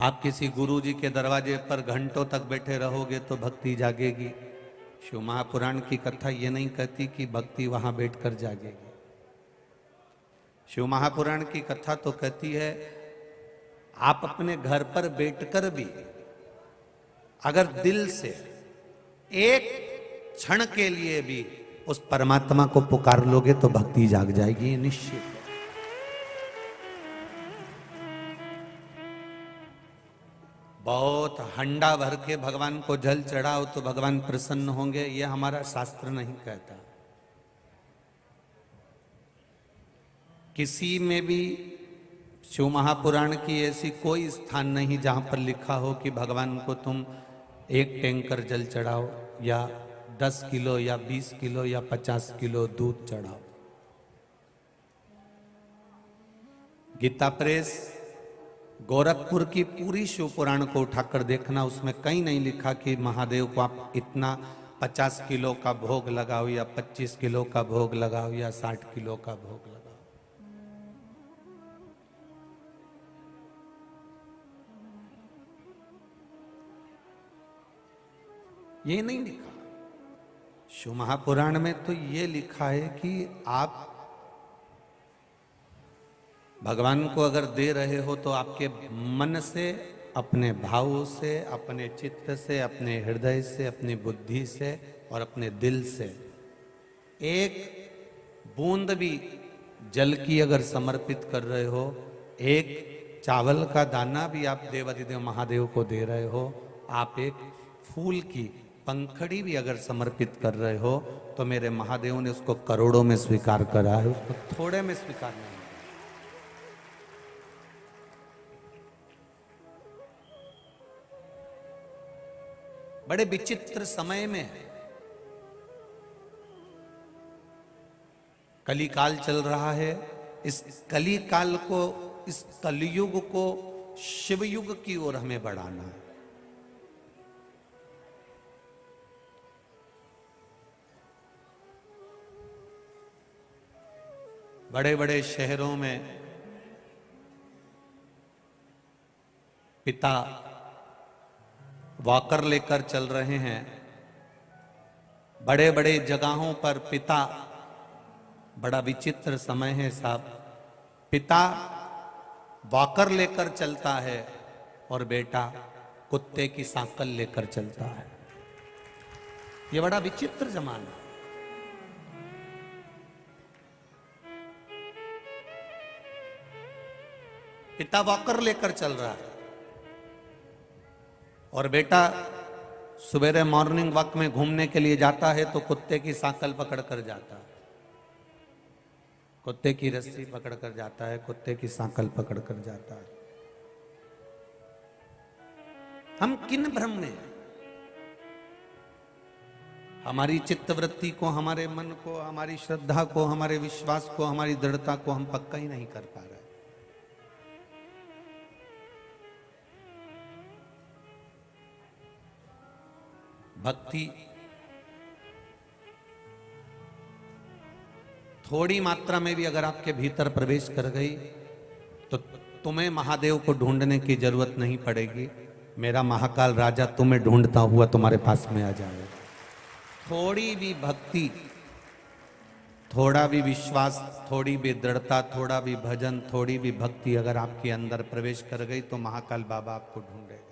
आप किसी गुरु जी के दरवाजे पर घंटों तक बैठे रहोगे तो भक्ति जागेगी। शिव महापुराण की कथा ये नहीं कहती कि भक्ति वहां बैठकर जागेगी। शिव महापुराण की कथा तो कहती है आप अपने घर पर बैठकर भी अगर दिल से एक क्षण के लिए भी उस परमात्मा को पुकार लोगे तो भक्ति जाग जाएगी, निश्चित है। बहुत हंडा भर के भगवान को जल चढ़ाओ तो भगवान प्रसन्न होंगे, यह हमारा शास्त्र नहीं कहता। किसी में भी शिव महापुराण की ऐसी कोई स्थान नहीं जहां पर लिखा हो कि भगवान को तुम एक टैंकर जल चढ़ाओ या 10 किलो या 20 किलो या 50 किलो दूध चढ़ाओ। गीता प्रेस गोरखपुर की पूरी शिव पुराण को उठाकर देखना, उसमें कहीं नहीं लिखा कि महादेव को आप इतना 50 किलो का भोग लगाओ या 25 किलो का भोग लगाओ या 60 किलो का भोग लगाओ। ये नहीं लिखा। शिव महापुराण में तो ये लिखा है कि आप भगवान को अगर दे रहे हो तो आपके मन से, अपने भाव से, अपने चित्त से, अपने हृदय से, अपनी बुद्धि से और अपने दिल से एक बूंद भी जल की अगर समर्पित कर रहे हो, एक चावल का दाना भी आप देवाधिदेव महादेव को दे रहे हो, आप एक फूल की पंखड़ी भी अगर समर्पित कर रहे हो तो मेरे महादेव ने उसको करोड़ों में स्वीकार करा है, उसको थोड़े में स्वीकार नहीं। बड़े विचित्र समय में है, कली काल चल रहा है। इस कली काल को, इस कलयुग को शिव युग की ओर हमें बढ़ाना है। बड़े बड़े शहरों में पिता वॉकर लेकर चल रहे हैं, बड़े बड़े जगहों पर पिता, बड़ा विचित्र समय है साहब, पिता वॉकर लेकर चलता है और बेटा कुत्ते की सांकल लेकर चलता है। ये बड़ा विचित्र जमाना। पिता वॉकर लेकर चल रहा है और बेटा सुबेरे मॉर्निंग वॉक में घूमने के लिए जाता है तो कुत्ते की सांकल पकड़ कर जाता है, कुत्ते की रस्सी पकड़ कर जाता है, कुत्ते की सांकल पकड़ कर जाता है। हम किन भ्रम में हैं? हमारी चित्तवृत्ति को, हमारे मन को, हमारी श्रद्धा को, हमारे विश्वास को, हमारी दृढ़ता को हम पक्का ही नहीं कर पा रहे। भक्ति थोड़ी मात्रा में भी अगर आपके भीतर प्रवेश कर गई तो तुम्हें महादेव को ढूंढने की जरूरत नहीं पड़ेगी। मेरा महाकाल राजा तुम्हें ढूंढता हुआ तुम्हारे पास में आ जाएगा। थोड़ी भी भक्ति, थोड़ा भी विश्वास, थोड़ी भी दृढ़ता, थोड़ा भी भजन, थोड़ी भी भक्ति अगर आपके अंदर प्रवेश कर गई तो महाकाल बाबा आपको ढूंढेगा।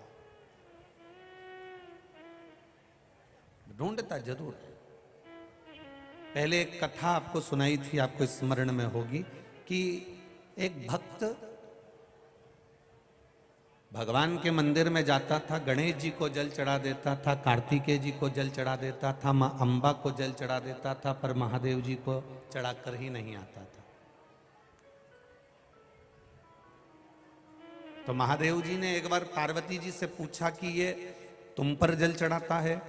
ढूंढता जरूर है। पहले एक कथा आपको सुनाई थी, आपको स्मरण में होगी कि एक भक्त भगवान के मंदिर में जाता था, गणेश जी को जल चढ़ा देता था, कार्तिकेय जी को जल चढ़ा देता था, मां अंबा को जल चढ़ा देता था, पर महादेव जी को चढ़ाकर ही नहीं आता था। तो महादेव जी ने एक बार पार्वती जी से पूछा कि ये तुम पर जल चढ़ाता है,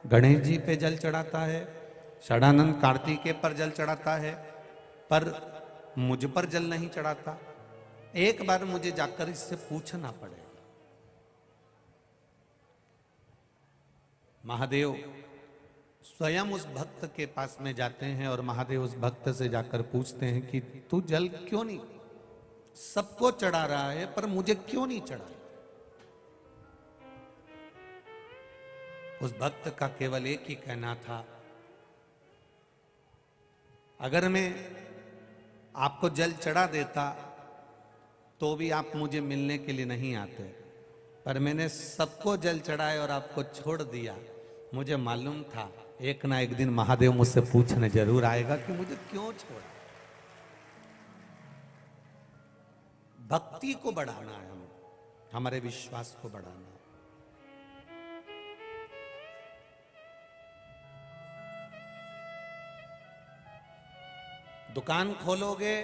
गणेश जी पे जल चढ़ाता है, षडानंद कार्तिकेय पर जल चढ़ाता है, पर मुझ पर जल नहीं चढ़ाता। एक बार मुझे जाकर इससे पूछना पड़ेगा। महादेव स्वयं उस भक्त के पास में जाते हैं और महादेव उस भक्त से जाकर पूछते हैं कि तू जल क्यों नहीं, सबको चढ़ा रहा है पर मुझे क्यों नहीं चढ़ा। उस भक्त का केवल एक ही कहना था, अगर मैं आपको जल चढ़ा देता तो भी आप मुझे मिलने के लिए नहीं आते, पर मैंने सबको जल चढ़ाए और आपको छोड़ दिया। मुझे मालूम था एक ना एक दिन महादेव मुझसे पूछने जरूर आएगा कि मुझे क्यों छोड़ा। भक्ति को बढ़ाना है, हमें हमारे विश्वास को बढ़ाना है। दुकान खोलोगे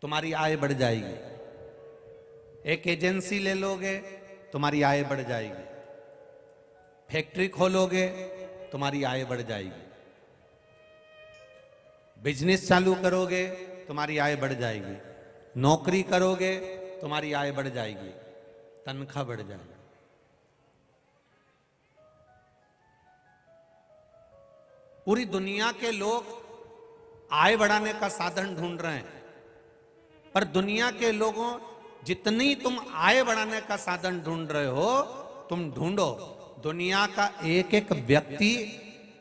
तुम्हारी आय बढ़ जाएगी, एक एजेंसी ले लोगे तुम्हारी आय बढ़ जाएगी, फैक्ट्री खोलोगे तुम्हारी आय बढ़ जाएगी, बिजनेस चालू करोगे तुम्हारी आय बढ़ जाएगी, नौकरी करोगे तुम्हारी आय बढ़ जाएगी, तनख्वाह बढ़ जाएगी। पूरी दुनिया के लोग आय बढ़ाने का साधन ढूंढ रहे हैं, पर दुनिया के लोगों जितनी तुम आय बढ़ाने का साधन ढूंढ रहे हो, तुम ढूंढो दुनिया का एक एक व्यक्ति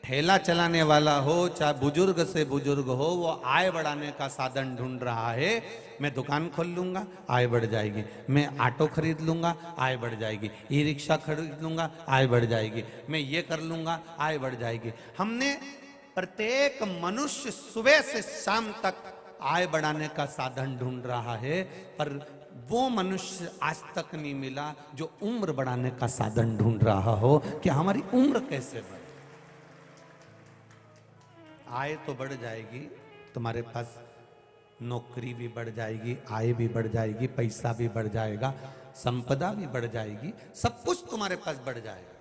ठेला चलाने वाला हो चाहे बुजुर्ग से बुजुर्ग हो, वो आय बढ़ाने का साधन ढूंढ रहा है। मैं दुकान खोल लूंगा आय बढ़ जाएगी, मैं ऑटो खरीद लूंगा आय बढ़ जाएगी, ई रिक्शा खरीद लूंगा आय बढ़ जाएगी, मैं ये कर लूंगा आय बढ़ जाएगी। हमने प्रत्येक मनुष्य सुबह से शाम तक आय बढ़ाने का साधन ढूंढ रहा है, पर वो मनुष्य आज तक नहीं मिला जो उम्र बढ़ाने का साधन ढूंढ रहा हो कि हमारी उम्र कैसे बढ़े। आय तो बढ़ जाएगी, तुम्हारे पास नौकरी भी बढ़ जाएगी, आय भी बढ़ जाएगी, पैसा भी बढ़ जाएगा, संपदा भी बढ़ जाएगी, सब कुछ तुम्हारे पास बढ़ जाएगा,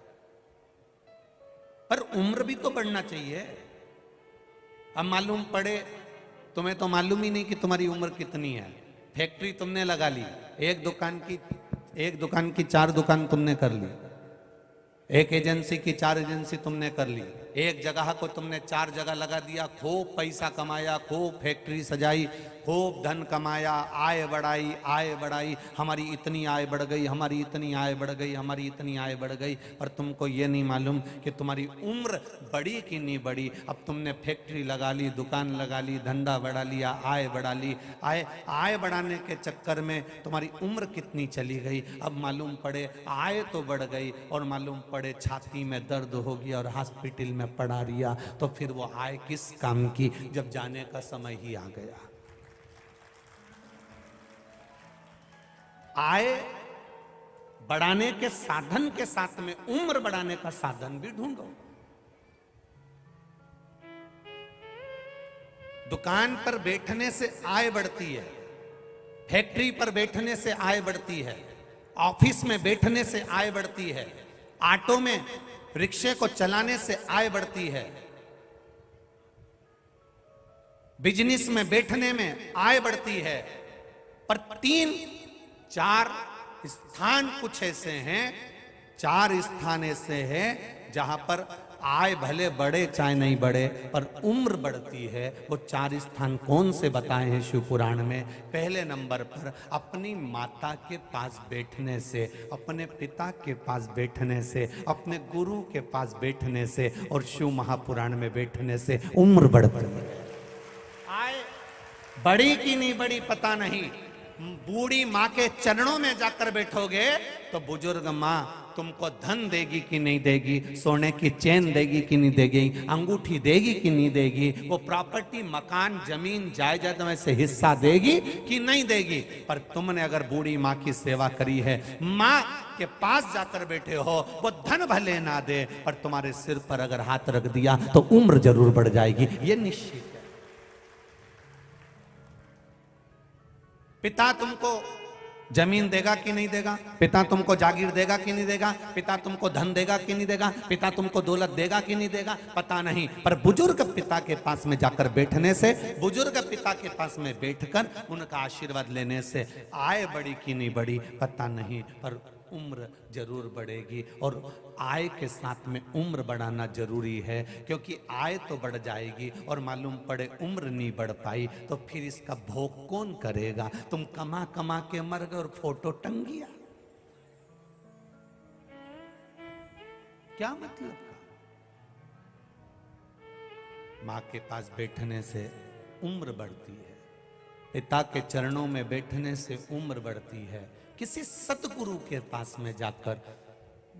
पर उम्र भी तो बढ़ना चाहिए। अब मालूम पड़े, तुम्हें तो मालूम ही नहीं कि तुम्हारी उम्र कितनी है। फैक्ट्री तुमने लगा ली, एक दुकान की 4 दुकान तुमने कर ली, एक एजेंसी की 4 एजेंसी तुमने कर ली, एक जगह को तुमने 4 जगह लगा दिया, खूब पैसा कमाया, खूब फैक्ट्री सजाई, खूब धन कमाया, आय बढ़ाई, हमारी इतनी आय बढ़ गई, हमारी इतनी आय बढ़ गई, हमारी इतनी आय बढ़ गई, पर तुमको ये नहीं मालूम कि तुम्हारी उम्र बढ़ी कि नहीं बढ़ी। अब तुमने फैक्ट्री लगा ली, दुकान लगा ली, धंधा बढ़ा लिया, आय बढ़ा ली, आय बढ़ाने के चक्कर में तुम्हारी उम्र कितनी चली गई। अब मालूम पड़े आय तो बढ़ गई और मालूम पड़े छाती में दर्द हो गया और हॉस्पिटल में पड़ा रिया, तो फिर वो आय किस काम की जब जाने का समय ही आ गया। आय बढ़ाने के साधन के साथ में उम्र बढ़ाने का साधन भी ढूंढो। दुकान पर बैठने से आय बढ़ती है, फैक्ट्री पर बैठने से आय बढ़ती है, ऑफिस में बैठने से आय बढ़ती है, ऑटो में रिक्शे को चलाने से आय बढ़ती है, बिजनेस में बैठने में आय बढ़ती है, पर 3-4 स्थान कुछ ऐसे हैं, 4 स्थान ऐसे हैं जहां पर आय भले बढ़े चाहे नहीं बढ़े पर उम्र बढ़ती है। वो 4 स्थान कौन से बताए हैं शिव पुराण में? पहले नंबर पर अपनी माता के पास बैठने से, अपने पिता के पास बैठने से, अपने गुरु के पास बैठने से और शिव महापुराण में बैठने से उम्र बढ़ती है। आय बड़ी की नहीं बड़ी पता नहीं, बूढ़ी माँ के चरणों में जाकर बैठोगे तो बुजुर्ग माँ तुमको धन देगी कि नहीं देगी, सोने की चेन देगी कि नहीं देगी, अंगूठी देगी कि नहीं देगी, वो प्रॉपर्टी मकान जमीन जायदाद में से हिस्सा देगी कि नहीं देगी। पर तुमने अगर बूढ़ी माँ की सेवा करी है, माँ के पास जाकर बैठे हो, वो धन भले ना दे पर तुम्हारे सिर पर अगर हाथ रख दिया तो उम्र जरूर बढ़ जाएगी, ये निश्चित है। पिता तुमको जमीन देगा कि नहीं देगा, पिता तुमको जागीर देगा कि नहीं देगा, पिता तुमको धन देगा कि नहीं देगा, पिता तुमको दौलत देगा कि नहीं देगा, पता नहीं। पर बुजुर्ग पिता के पास में जाकर बैठने से, बुजुर्ग पिता के पास में बैठकर उनका आशीर्वाद लेने से आय बढ़ी कि नहीं बढ़ी पता नहीं, पर उम्र जरूर बढ़ेगी। और आय के साथ में उम्र बढ़ाना जरूरी है, क्योंकि आय तो बढ़ जाएगी और मालूम पड़े उम्र नहीं बढ़ पाई तो फिर इसका भोग कौन करेगा? तुम कमा कमा के मर गए और फोटो टंग गया। क्या मतलब का? मां के पास बैठने से उम्र बढ़ती है, पिता के चरणों में बैठने से उम्र बढ़ती है। किसी सतगुरु के पास में जाकर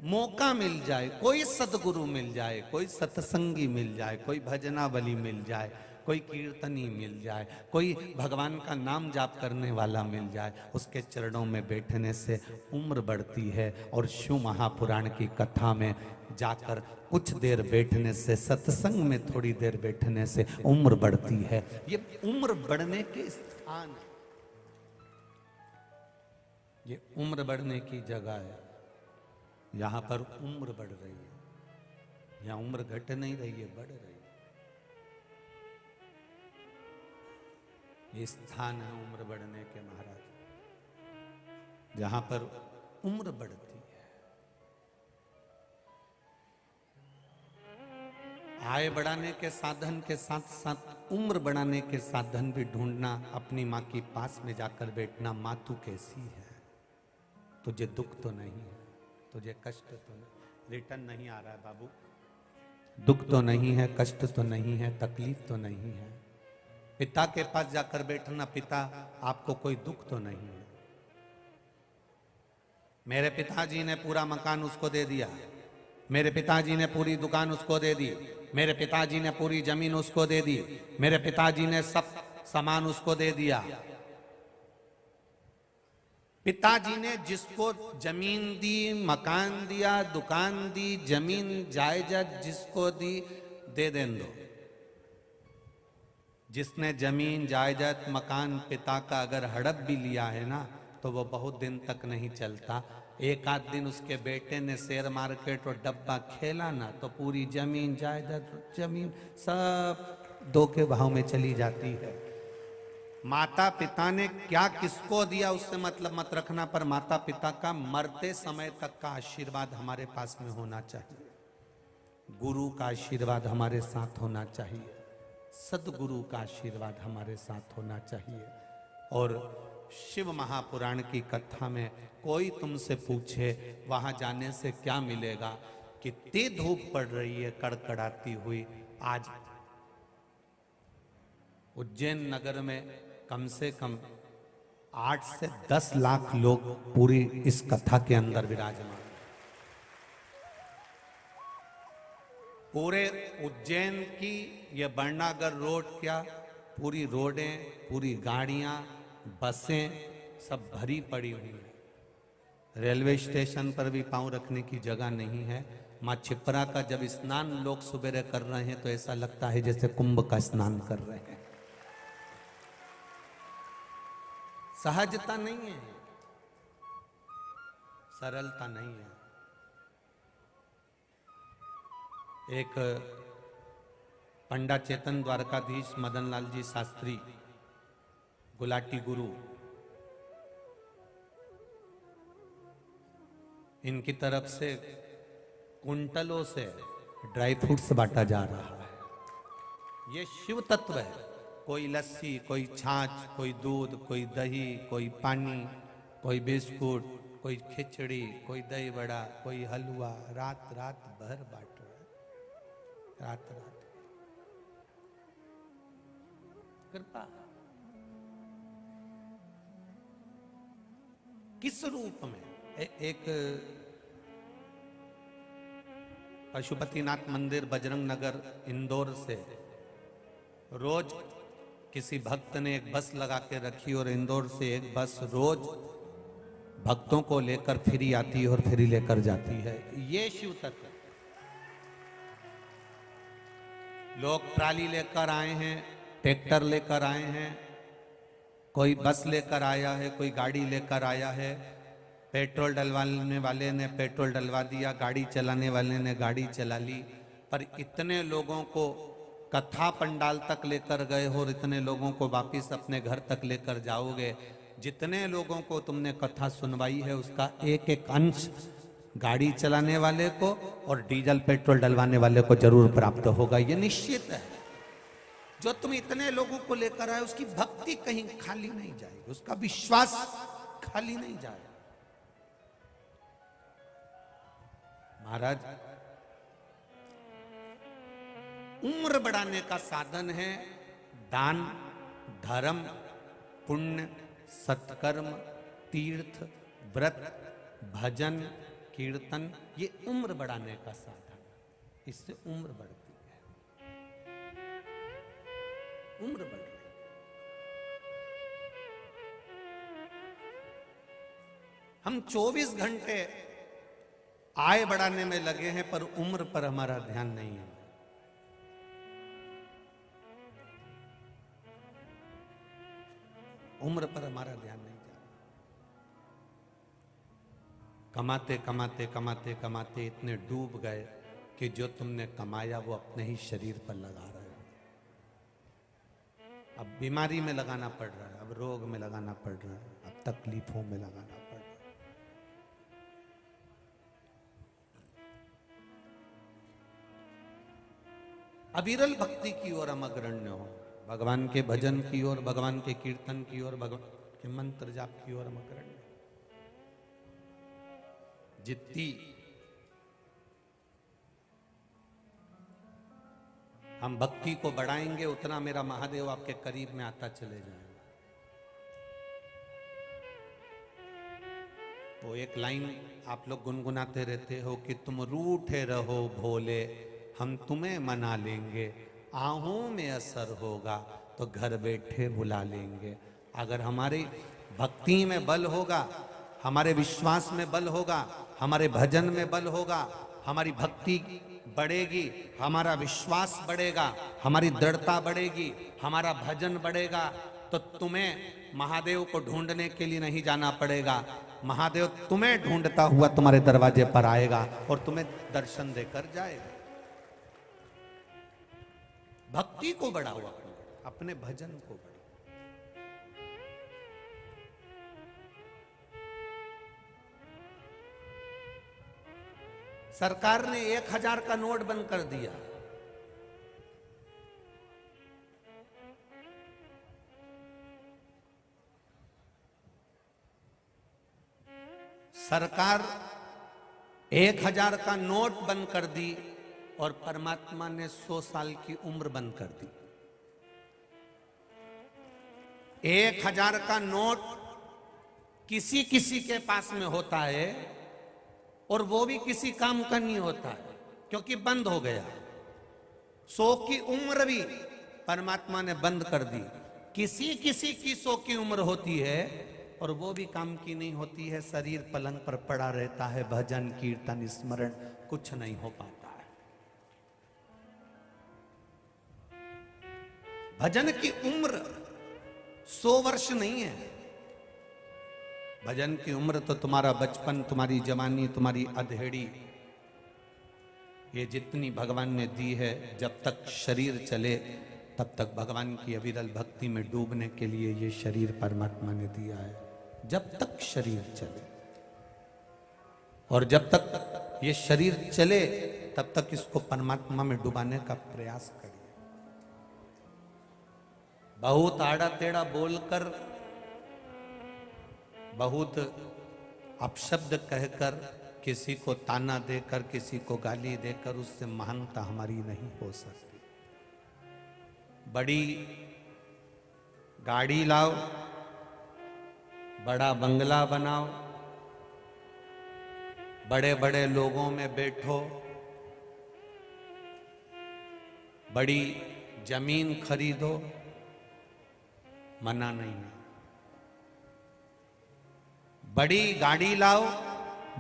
मौका मिल जाए, कोई सतगुरु मिल जाए, कोई सत्संगी मिल जाए, कोई भजनावली मिल जाए, कोई कीर्तनी मिल जाए, कोई भगवान का नाम जाप करने वाला मिल जाए, उसके चरणों में बैठने से उम्र बढ़ती है। और शिव महापुराण की कथा में जाकर कुछ देर बैठने से, सत्संग में थोड़ी देर बैठने से उम्र बढ़ती है। ये उम्र बढ़ने के स्थान है, ये उम्र बढ़ने की जगह है। यहां पर उम्र बढ़ रही है, यहां उम्र घट नहीं रही है, बढ़ रही है। ये स्थान है उम्र बढ़ने के महाराज, जहां पर उम्र बढ़ती है। आय बढ़ाने के साधन के साथ साथ उम्र बढ़ाने के साधन भी ढूंढना, अपनी मां के पास में जाकर बैठना। मां तू कैसी है? तुझे दुख तो नहीं है, तुझे कष्ट तो नहीं, रिटर्न नहीं आ रहा है बाबू, दुख तो नहीं है, कष्ट तो नहीं है, तकलीफ तो नहीं है। पिता के पास जाकर बैठना, पिता आपको कोई दुख तो नहीं है। मेरे पिताजी ने पूरा मकान उसको दे दिया, मेरे पिताजी ने पूरी दुकान उसको दे दी, मेरे पिताजी ने पूरी जमीन उसको दे दी, मेरे पिताजी ने सब सामान उसको दे दिया। पिताजी ने जिसको जमीन दी, मकान दिया, दुकान दी, जमीन जायदाद जिसको दी, दे दें दो। जिसने जमीन जायदाद मकान पिता का अगर हड़प भी लिया है ना, तो वो बहुत दिन तक नहीं चलता। एक आध दिन उसके बेटे ने शेयर मार्केट और डब्बा खेला ना, तो पूरी जमीन जायदाद, जमीन सब दो के भाव में चली जाती है। माता पिता ने क्या किसको दिया उससे मतलब मत रखना, पर माता पिता का मरते समय तक का आशीर्वाद हमारे पास में होना चाहिए। गुरु का आशीर्वाद हमारे साथ होना चाहिए, सदगुरु का आशीर्वाद हमारे साथ होना चाहिए। और शिव महापुराण की कथा में कोई तुमसे पूछे वहां जाने से क्या मिलेगा, कितनी धूप पड़ रही है कड़कड़ाती हुई। आज उज्जैन नगर में कम से कम 8 से 10 लाख लोग पूरी इस कथा के अंदर विराजमान। पूरे उज्जैन की ये बरनागर रोड, क्या पूरी रोडें, पूरी गाड़ियां, बसें सब भरी पड़ी हुई है। रेलवे स्टेशन पर भी पांव रखने की जगह नहीं है। माँ छिपरा का जब स्नान लोग सुबह कर रहे हैं तो ऐसा लगता है जैसे कुंभ का स्नान कर रहे हैं। सहजता नहीं है, सरलता नहीं है। एक पंडा चेतन द्वारकाधीश मदन लाल जी शास्त्री, गुलाटी गुरु, इनकी तरफ से कुंटलों से ड्राई फ्रूट्स बांटा जा रहा है। ये शिव तत्व है। कोई लस्सी, कोई छाछ, कोई दूध, कोई दही, कोई पानी, कोई बिस्कुट, कोई खिचड़ी, कोई दही बड़ा, कोई हलवा, रात रात भर बांट रहा है, रात रात। कृपा किस रूप में? एक पशुपतिनाथ मंदिर बजरंग नगर इंदौर से रोज किसी भक्त ने एक बस लगा के रखी और इंदौर से एक बस रोज भक्तों को लेकर फ्री आती है और फ्री लेकर जाती है। ये शिव तत्व। लोग ट्राली लेकर आए हैं, ट्रैक्टर लेकर आए हैं, कोई बस लेकर आया है, कोई गाड़ी लेकर आया है। पेट्रोल डलवाने वाले ने पेट्रोल डलवा दिया, गाड़ी चलाने वाले ने गाड़ी चला ली, पर इतने लोगों को कथा पंडाल तक लेकर गए हो और इतने लोगों को वापिस अपने घर तक लेकर जाओगे। जितने लोगों को तुमने कथा सुनवाई है उसका एक एक अंश गाड़ी चलाने वाले को और डीजल पेट्रोल डलवाने वाले को जरूर प्राप्त होगा, ये निश्चित है। जो तुम इतने लोगों को लेकर आए उसकी भक्ति कहीं खाली नहीं जाएगी, उसका विश्वास खाली नहीं जाएगा। महाराज उम्र बढ़ाने का साधन है दान, धर्म, पुण्य, सत्कर्म, तीर्थ, व्रत, भजन, कीर्तन। ये उम्र बढ़ाने का साधन, इससे उम्र बढ़ती है, उम्र बढ़ रही। हम 24 घंटे आय बढ़ाने में लगे हैं, पर उम्र पर हमारा ध्यान नहीं है। उम्र पर हमारा ध्यान नहीं जा रहा। कमाते कमाते कमाते कमाते इतने डूब गए कि जो तुमने कमाया वो अपने ही शरीर पर लगा रहे हो। अब बीमारी में लगाना पड़ रहा है, अब रोग में लगाना पड़ रहा है, अब तकलीफों में लगाना पड़ रहा है। अविरल भक्ति की ओर हम अग्रण्य हो, भगवान के भजन की ओर, भगवान के कीर्तन की ओर, भगवान के मंत्र जाप की ओर हम अग्रण्य। जितनी हम भक्ति को बढ़ाएंगे उतना मेरा महादेव आपके करीब में आता चले जाएगा। वो एक लाइन आप लोग गुनगुनाते रहते हो कि तुम रूठे रहो भोले, हम तुम्हें मना लेंगे, आहों में असर होगा तो घर बैठे बुला लेंगे। अगर हमारी भक्ति में बल होगा, हमारे विश्वास में बल होगा, हमारे भजन में बल होगा, हमारी भक्ति बढ़ेगी, हमारा विश्वास बढ़ेगा, हमारी दृढ़ता बढ़ेगी, हमारा भजन बढ़ेगा, तो तुम्हें महादेव को ढूंढने के लिए नहीं जाना पड़ेगा। महादेव तुम्हें ढूंढता हुआ तुम्हारे दरवाजे पर आएगा और तुम्हें दर्शन देकर जाएगा। भक्ति को बढ़ाओ, अपने भजन को बढ़ाओ। सरकार ने 1000 का नोट बंद कर दिया। सरकार 1000 का नोट बंद कर दी और परमात्मा ने 100 साल की उम्र बंद कर दी। 1000 का नोट किसी किसी के पास में होता है और वो भी किसी काम का नहीं होता है, क्योंकि बंद हो गया। 100 की उम्र भी परमात्मा ने बंद कर दी। किसी किसी की 100 की उम्र होती है और वो भी काम की नहीं होती है, शरीर पलंग पर पड़ा रहता है, भजन कीर्तन स्मरण कुछ नहीं हो पाता है। भजन की उम्र 100 वर्ष नहीं है। भजन की उम्र तो तुम्हारा बचपन, तुम्हारी जवानी, तुम्हारी अधेड़ी, ये जितनी भगवान ने दी है, जब तक शरीर चले तब तक भगवान की अविरल भक्ति में डूबने के लिए ये शरीर परमात्मा ने दिया है। जब तक शरीर चले, और जब तक ये शरीर चले तब तक इसको परमात्मा में डुबाने का प्रयास करिए। बहुत आड़ा टेढ़ा बोलकर, बहुत अपशब्द कहकर, किसी को ताना देकर, किसी को गाली देकर उससे महानता हमारी नहीं हो सकती। बड़ी गाड़ी लाओ, बड़ा बंगला बनाओ, बड़े बड़े लोगों में बैठो, बड़ी जमीन खरीदो, मना नहीं है। बड़ी गाड़ी लाओ,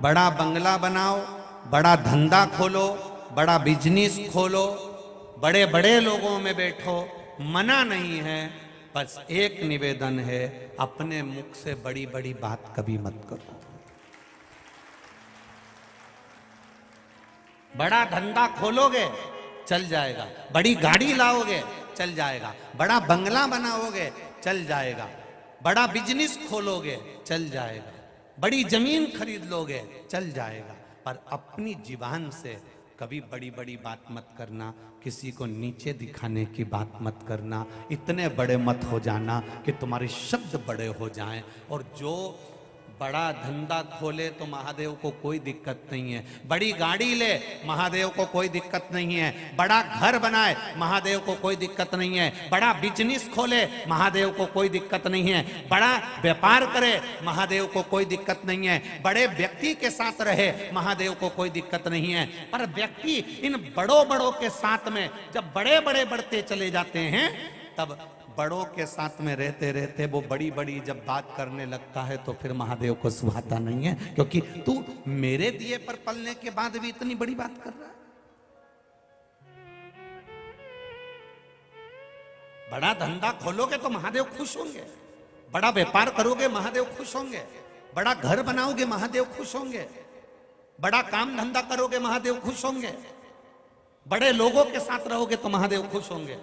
बड़ा बंगला बनाओ, बड़ा धंधा खोलो, बड़ा बिजनेस खोलो, बड़े बड़े लोगों में बैठो, मना नहीं है। बस एक निवेदन है, अपने मुख से बड़ी बड़ी बात कभी मत करो। बड़ा धंधा खोलोगे चल जाएगा, बड़ी गाड़ी लाओगे चल जाएगा, बड़ा बंगला बनाओगे चल जाएगा, बड़ा बिजनेस खोलोगे चल जाएगा, बड़ी जमीन खरीद लोगे चल जाएगा, पर अपनी जीवान से कभी बड़ी बड़ी बात मत करना, किसी को नीचे दिखाने की बात मत करना, इतने बड़े मत हो जाना कि तुम्हारे शब्द बड़े हो जाएं और जो बड़ा धंधा खोले तो महादेव को कोई दिक्कत नहीं है, बड़ी गाड़ी ले महादेव को कोई दिक्कत नहीं है, बड़ा घर बनाए महादेव को कोई दिक्कत नहीं है, बड़ा बिजनेस खोले महादेव को कोई दिक्कत नहीं है, बड़ा व्यापार करे महादेव को कोई दिक्कत नहीं है, बड़े व्यक्ति के साथ रहे महादेव को कोई दिक्कत नहीं है। पर व्यक्ति इन बड़ों बड़ों के साथ में जब बड़े बड़े बढ़ते चले जाते हैं, तब बड़ों के साथ में रहते रहते वो बड़ी बड़ी जब बात करने लगता है तो फिर महादेव को सुहाता नहीं है, क्योंकि तू मेरे दिए पर पलने के बाद भी इतनी बड़ी बात कर रहा है। बड़ा धंधा खोलोगे तो महादेव खुश होंगे, बड़ा व्यापार करोगे महादेव खुश होंगे, बड़ा घर बनाओगे महादेव खुश होंगे, बड़ा काम धंधा करोगे महादेव खुश होंगे, बड़े लोगों के साथ रहोगे तो महादेव खुश होंगे।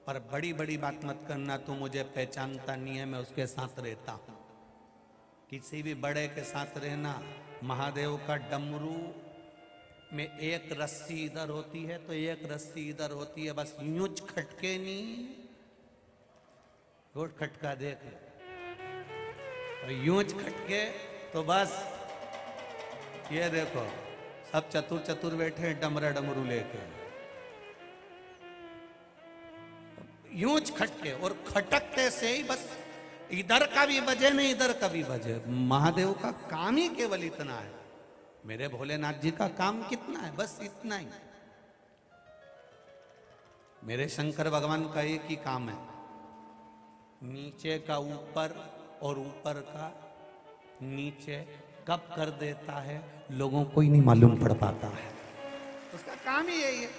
पर बड़ी बड़ी बात मत करना, तू मुझे पहचानता नहीं है, मैं उसके साथ रहता हूं। किसी भी बड़े के साथ रहना, महादेव का डमरू में एक रस्सी इधर होती है तो एक रस्सी इधर होती है, बस यूं खटके नहीं, रोड खटका देख और यूं खटके तो बस ये देखो सब चतुर चतुर बैठे डमरा डमरू लेके, यूं खटके और खटकते से ही बस इधर का भी बजे नहीं इधर का भी बजे। महादेव का काम ही केवल इतना है, मेरे भोलेनाथ जी का काम कितना है, बस इतना ही। मेरे शंकर भगवान का एक ही काम है, नीचे का ऊपर और ऊपर का नीचे कब कर देता है लोगों को ही नहीं मालूम पड़ पाता है, उसका काम ही यही है।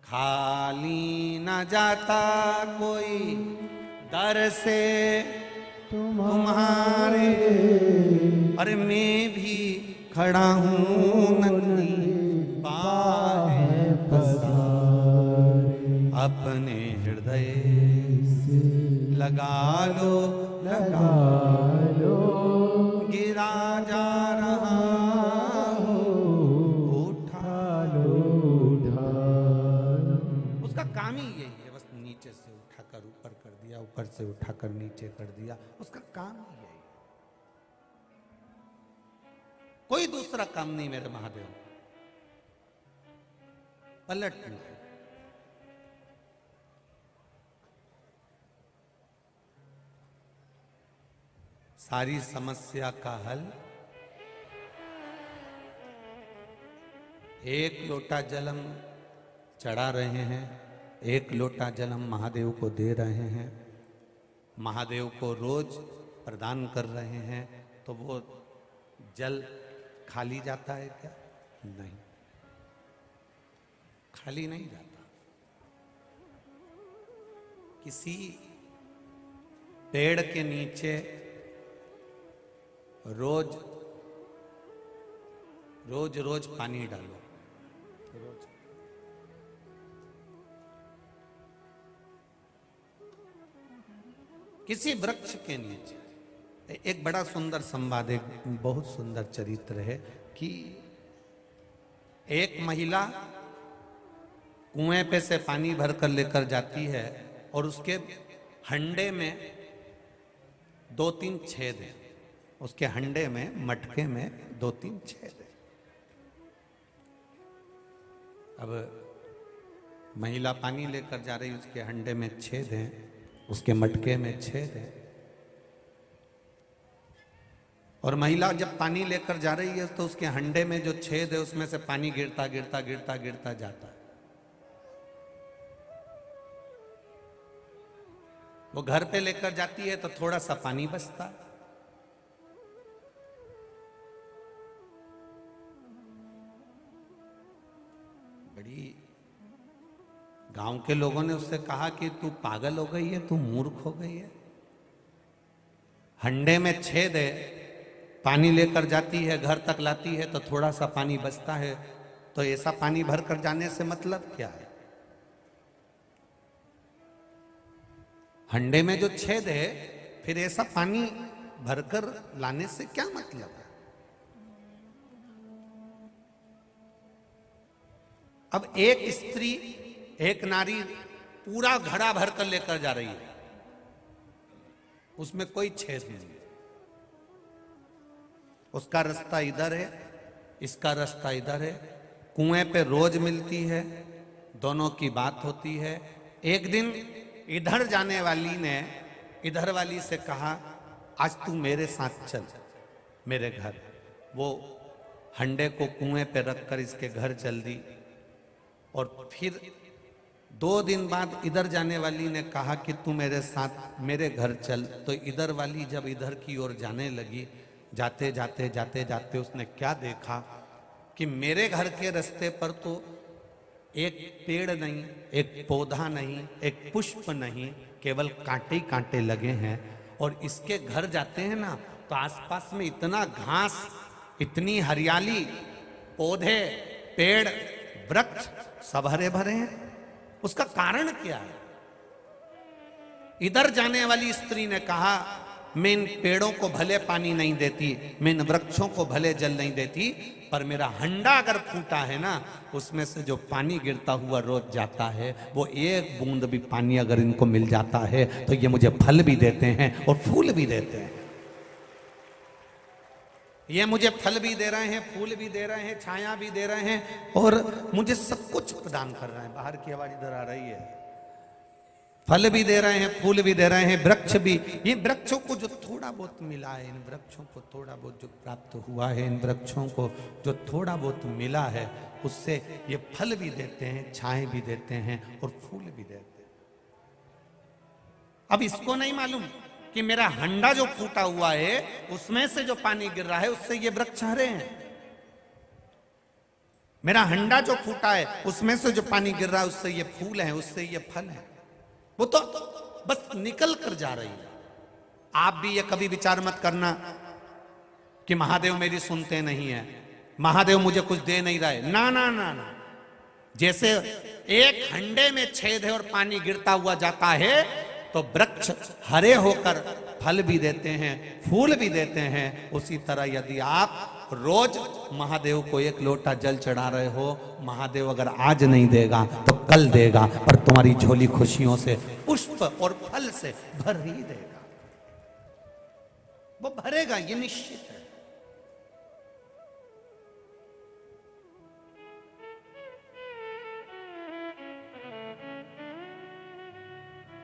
खाली न जाता कोई दर से तुम्हारे, अरे मैं भी खड़ा हूँ नन्ही बाहें पसारे, अपने हृदय से लगा लो गिरा जा रहा हो, उठा लो उसका काम ही यही है, बस नीचे से उठाकर ऊपर कर दिया, ऊपर से उठाकर नीचे कर दिया, उसका काम ही यही। कोई दूसरा काम नहीं मेरे महादेव, पलट नहीं। सारी समस्या का हल एक लोटा जल हम चढ़ा रहे हैं, एक लोटा जल हम महादेव को दे रहे हैं, महादेव को रोज प्रदान कर रहे हैं, तो वो जल खाली जाता है क्या? नहीं, खाली नहीं जाता। किसी पेड़ के नीचे रोज रोज रोज पानी डालो, रोज। किसी वृक्ष के नीचे एक बड़ा सुंदर संवाद, एक बहुत सुंदर चरित्र है कि एक महिला कुएं पे से पानी भरकर लेकर जाती है और उसके हंडे में 2-3 छेद हैं, उसके हंडे में, मटके में 2-3 छेद हैं। अब महिला पानी लेकर जा रही, उसके हंडे में छेद हैं, उसके मटके में छेद है, और महिला जब पानी लेकर जा रही है तो उसके हंडे में जो छेद है उसमें से पानी गिरता गिरता गिरता गिरता जाता है। वो घर पे लेकर जाती है तो थोड़ा सा पानी बचता है। बड़ी गांव के लोगों ने उससे कहा कि तू पागल हो गई है, तू मूर्ख हो गई है, हंडे में छेद है, पानी लेकर जाती है, घर तक लाती है तो थोड़ा सा पानी बचता है, तो ऐसा पानी भर कर जाने से मतलब क्या है? हंडे में जो छेद है फिर ऐसा पानी भरकर लाने से क्या मतलब है? अब एक स्त्री, एक नारी पूरा घड़ा भरकर लेकर जा रही है, उसमें कोई छेद नहीं, उसका रास्ता इधर है, इसका रास्ता इधर है। कुएं पे रोज मिलती है, दोनों की बात होती है। एक दिन इधर जाने वाली ने इधर वाली से कहा, आज तू मेरे साथ चल मेरे घर। वो हंडे को कुएं पे रखकर इसके घर चल दी। और फिर 2 दिन बाद इधर जाने वाली ने कहा कि तू मेरे साथ मेरे घर चल। तो इधर वाली जब इधर की ओर जाने लगी, जाते जाते जाते जाते उसने क्या देखा कि मेरे घर के रास्ते पर तो एक पेड़ नहीं, एक पौधा नहीं, एक पुष्प नहीं, केवल कांटे ही कांटे लगे हैं। और इसके घर जाते हैं ना तो आसपास में इतना घास, इतनी हरियाली, पौधे, पेड़, वृक्ष सब हरे भरे हैं। उसका कारण क्या है? इधर जाने वाली स्त्री ने कहा, मैं इन पेड़ों को भले पानी नहीं देती, मैं इन वृक्षों को भले जल नहीं देती, पर मेरा हंडा अगर फूटा है ना, उसमें से जो पानी गिरता हुआ रोज जाता है, वो एक बूंद भी पानी अगर इनको मिल जाता है तो ये मुझे फल भी देते हैं और फूल भी देते हैं। ये मुझे फल भी दे रहे हैं, फूल भी दे रहे हैं, छाया भी दे रहे हैं और मुझे सब कुछ प्रदान कर रहे हैं। बाहर की आवाज इधर आ रही है। फल भी दे रहे हैं, फूल भी दे रहे हैं, वृक्ष भी। ये वृक्षों को जो थोड़ा बहुत मिला है, इन वृक्षों को थोड़ा बहुत जो प्राप्त हुआ है, इन वृक्षों को जो थोड़ा बहुत मिला है, उससे ये फल भी देते हैं, छाए भी देते हैं और फूल भी देते हैं। अब इसको नहीं मालूम कि मेरा हंडा जो फूटा हुआ है, उसमें से जो पानी गिर रहा है, उससे ये वृक्ष हरे हैं। मेरा हंडा जो फूटा है, उसमें से जो पानी गिर रहा है, उससे ये फूल है, उससे ये फल है। वो तो बस निकल कर जा रही है। आप भी ये कभी विचार मत करना कि महादेव मेरी सुनते नहीं है, महादेव मुझे कुछ दे नहीं रहा है। ना ना ना ना, जैसे एक हंडे में छेद है और पानी गिरता हुआ जाता है, तो वृक्ष हरे होकर फल भी देते हैं, फूल भी देते हैं। उसी तरह यदि आप रोज महादेव को एक लोटा जल चढ़ा रहे हो, महादेव अगर आज नहीं देगा तो कल देगा, पर तुम्हारी झोली खुशियों से, पुष्प और फल से भर ही देगा। वो भरेगा, ये निश्चित है।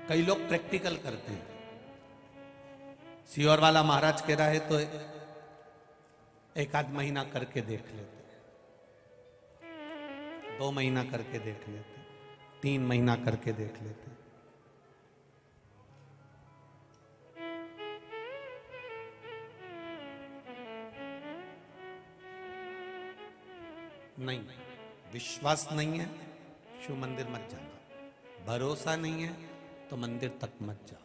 कई लोग प्रैक्टिकल करते हैं। सियोर वाला महाराज कह रहा है तो 1 आध महीना करके देख लेते, 2 महीना करके देख लेते, 3 महीना करके देख लेते। नहीं, विश्वास नहीं है, शिव मंदिर मत जाना। भरोसा नहीं है तो मंदिर तक मत जाओ।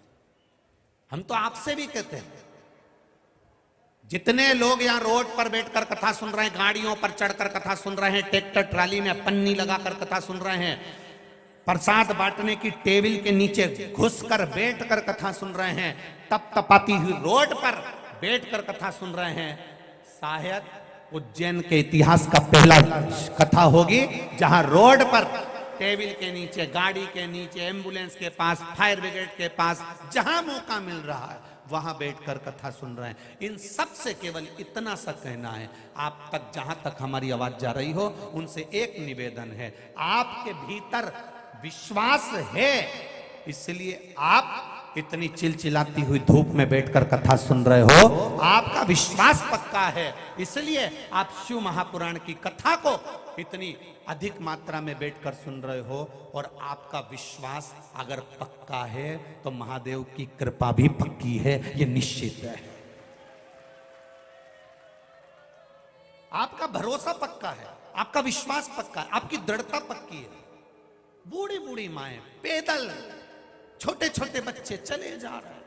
हम तो आपसे भी कहते हैं, जितने लोग यहां रोड पर बैठकर कथा सुन रहे हैं, गाड़ियों पर चढ़कर कथा सुन रहे हैं, ट्रैक्टर ट्राली में पन्नी लगाकर कथा सुन रहे हैं, प्रसाद बांटने की टेबल के नीचे घुसकर बैठकर कथा सुन रहे हैं, तप तपाती हुई रोड पर बैठकर कथा सुन रहे हैं, शायद उज्जैन के इतिहास का पहला कथा होगी जहां रोड पर टेबल के नीचे, गाड़ी के नीचे, एम्बुलेंस के पास, फायर ब्रिगेड के पास, जहां मौका मिल रहा है वहां बैठकर कथा सुन रहे हैं। इन सब से केवल इतना सा कहना है, आप तक जहां तक हमारी आवाज जा रही हो, उनसे एक निवेदन है, आपके भीतर विश्वास है, इसलिए आप इतनी चिलचिलाती हुई धूप में बैठकर कथा सुन रहे हो। आपका विश्वास पक्का है, इसलिए आप शिव महापुराण की कथा को इतनी अधिक मात्रा में बैठकर सुन रहे हो। और आपका विश्वास अगर पक्का है तो महादेव की कृपा भी पक्की है, ये निश्चित है। आपका भरोसा पक्का है, आपका विश्वास पक्का है, आपकी दृढ़ता पक्की है। बूढ़ी बूढ़ी माएं पैदल, छोटे छोटे बच्चे चले जा रहे हैं,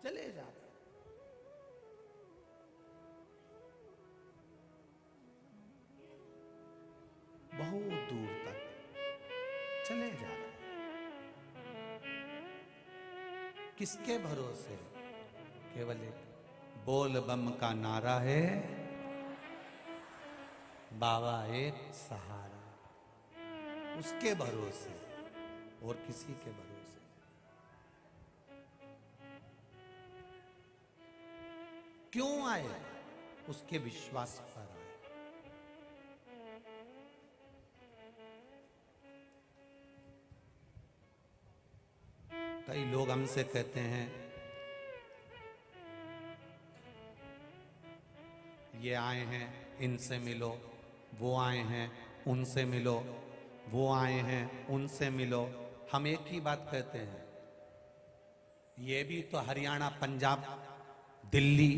चले जा रहे हैं। बहुत दूर तक चले जा रहे हैं। किसके भरोसे? केवल एक बोल बम का नारा है, बाबा एक सहारा, उसके भरोसे और किसी के भरोसे। क्यों आए? उसके विश्वास पर आए। कई लोग हमसे कहते हैं ये आए हैं इनसे मिलो, वो आए हैं उनसे मिलो, वो आए हैं उनसे मिलो। हम एक ही बात कहते हैं, ये भी तो हरियाणा, पंजाब, दिल्ली,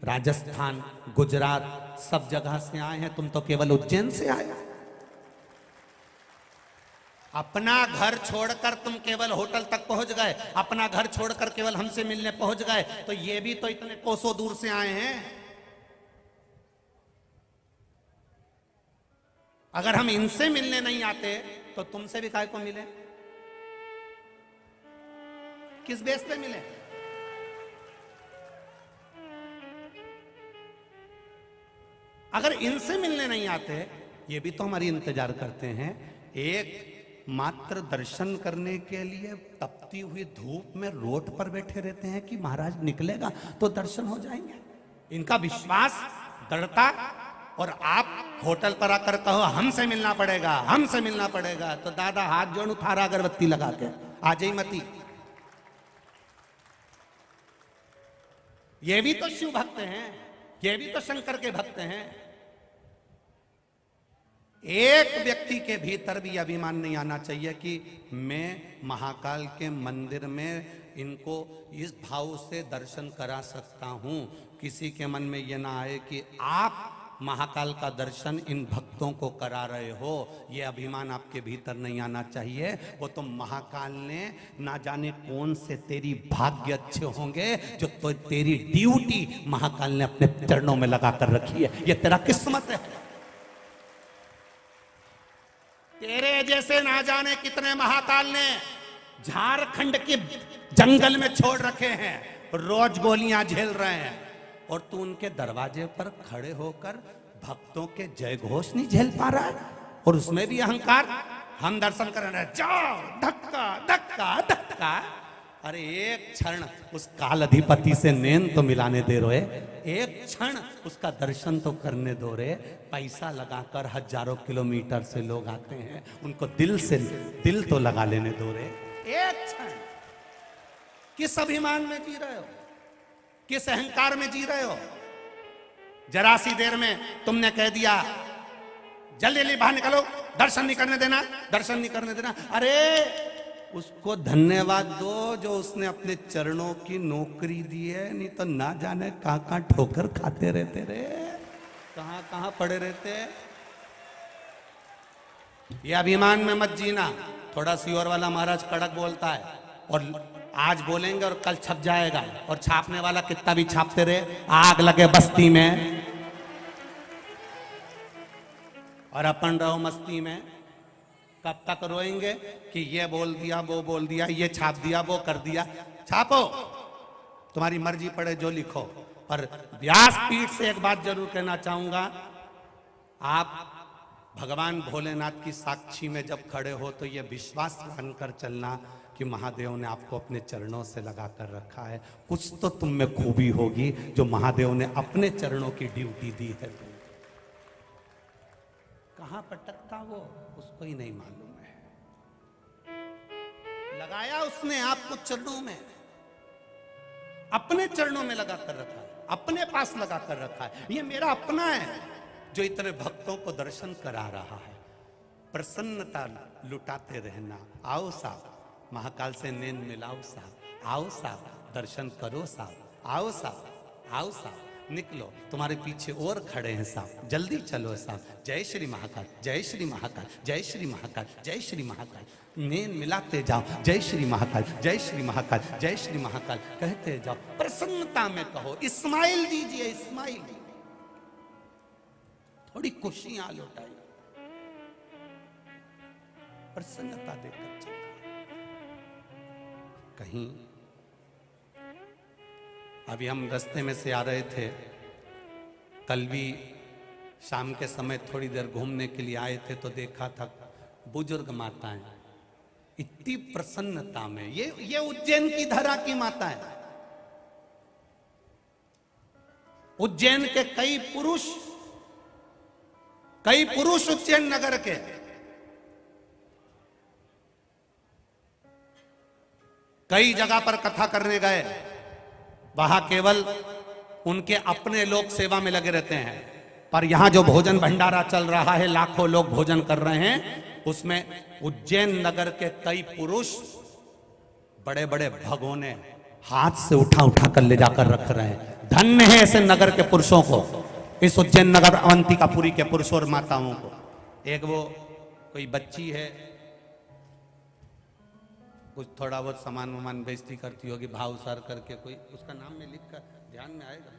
राजस्थान, गुजरात सब जगह से आए हैं, तुम तो केवल उज्जैन से आए। अपना घर छोड़कर तुम केवल होटल तक पहुंच गए, अपना घर छोड़कर केवल हमसे मिलने पहुंच गए, तो ये भी तो इतने कोसों दूर से आए हैं। अगर हम इनसे मिलने नहीं आते तो तुमसे भी काय को मिले? किस बेस पे मिले? अगर इनसे मिलने नहीं आते, ये भी तो हमारी इंतजार करते हैं। एक मात्र दर्शन करने के लिए तपती हुई धूप में रोड पर बैठे रहते हैं कि महाराज निकलेगा तो दर्शन हो जाएंगे। इनका विश्वास, दृढ़ता, और आप होटल पर आकर कहो हमसे मिलना पड़ेगा, हमसे मिलना पड़ेगा, तो दादा हाथ जोड़ उठारा अगरबत्ती लगा के आ जाई मती। ये भी तो शिव भक्त हैं, ये भी तो शंकर के भक्त हैं। एक व्यक्ति के भीतर भी अभिमान नहीं आना चाहिए कि मैं महाकाल के मंदिर में इनको इस भाव से दर्शन करा सकता हूं। किसी के मन में यह ना आए कि आप महाकाल का दर्शन इन भक्तों को करा रहे हो, यह अभिमान आपके भीतर नहीं आना चाहिए। वो तो महाकाल ने ना जाने कौन से तेरी भाग्य अच्छे होंगे जो तो तेरी ड्यूटी महाकाल ने अपने चरणों में लगा कर रखी है। यह तेरा किस्मत है। तेरे जैसे ना जाने कितने महाकाल ने झारखंड के जंगल में छोड़ रखे हैं, रोज गोलियां झेल रहे हैं, और तू उनके दरवाजे पर खड़े होकर भक्तों के जय घोष नहीं झेल पा रहा है, और उसमें भी अहंकार। हम दर्शन कर रहे हैं, जाओ, धक्का धक्का धक्का। अरे एक क्षण उस काल अधिपति से नैन तो मिलाने दे रहे, एक क्षण उसका दर्शन तो करने दो रे। पैसा लगाकर हजारों किलोमीटर से लोग आते हैं, उनको दिल से दिल तो लगा लेने दो रे। एक क्षण किस अभिमान में जी रहे हो, किस अहंकार में जी रहे हो? जरा सी देर में तुमने कह दिया जल्दी जल्दी बाहर निकलो, दर्शन नहीं करने देना, दर्शन नहीं करने देना। अरे उसको धन्यवाद दो जो उसने अपने चरणों की नौकरी दी है, नहीं तो ना जाने कहां कहां ठोकर खाते रहते रे, कहां कहां पड़े रहते। ये अभिमान में मत जीना। थोड़ा सीहोर वाला महाराज कड़क बोलता है, और आज बोलेंगे और कल छप जाएगा, और छापने वाला कितना भी छापते रहे, आग लगे बस्ती में, और अपन रहो मस्ती में। कब तक रोएंगे कि ये बोल दिया, वो बोल दिया, ये छाप दिया, वो कर दिया। छापो, तुम्हारी मर्जी पड़े जो लिखो। पर व्यासपीठ से एक बात जरूर कहना चाहूंगा, आप भगवान भोलेनाथ की साक्षी में जब खड़े हो तो ये विश्वास मानकर चलना कि महादेव ने आपको अपने चरणों से लगा कर रखा है। कुछ तो तुम में खूबी होगी जो महादेव ने अपने चरणों की ड्यूटी दी है। कहां पटकता वो उसको ही नहीं मालूम है। लगाया उसने आपको चरणों में, अपने चरणों में लगा कर रखा है, अपने पास लगा कर रखा है। ये मेरा अपना है जो इतने भक्तों को दर्शन करा रहा है। प्रसन्नता लुटाते रहना। आओ साहब, महाकाल से नैन मिलाओ साहब, आओ साहब, दर्शन करो साहब, आओ साहब, आओ साहब, निकलो, तुम्हारे पीछे और खड़े हैं साहब, जल्दी चलो साहब। जय श्री महाकाल, जय श्री महाकाल, जय श्री महाकाल, जय श्री महाकाल। नैन मिलाते जाओ, जय श्री महाकाल, जय श्री महाकाल, जय श्री महाकाल कहते जाओ। प्रसन्नता में कहो, इस्माइल दीजिए, इस्माइल, थोड़ी खुशियां लौटाइए, प्रसन्नता देकर चलो। कहीं अभी हम रास्ते में से आ रहे थे, कल भी शाम के समय थोड़ी देर घूमने के लिए आए थे, तो देखा था बुजुर्ग माताएं इतनी प्रसन्नता में। ये उज्जैन की धरा की माताएं उज्जैन के कई पुरुष उज्जैन नगर के कई जगह पर कथा करने गए, वहां केवल उनके अपने लोग सेवा में लगे रहते हैं, पर यहां जो भोजन भंडारा चल रहा है, लाखों लोग भोजन कर रहे हैं, उसमें उज्जैन नगर के कई पुरुष बड़े बड़े भगोने हाथ से उठा उठा कर ले जाकर रख रहे हैं। धन्य है ऐसे नगर के पुरुषों को, इस उज्जैन नगर अवंतिकापुरी के पुरुषों और माताओं को। एक वो कोई बच्ची है, कुछ थोड़ा बहुत सामान वामान बेइज्जती करती होगी, भावसार करके, कोई उसका नाम में लिख कर ध्यान में आएगा,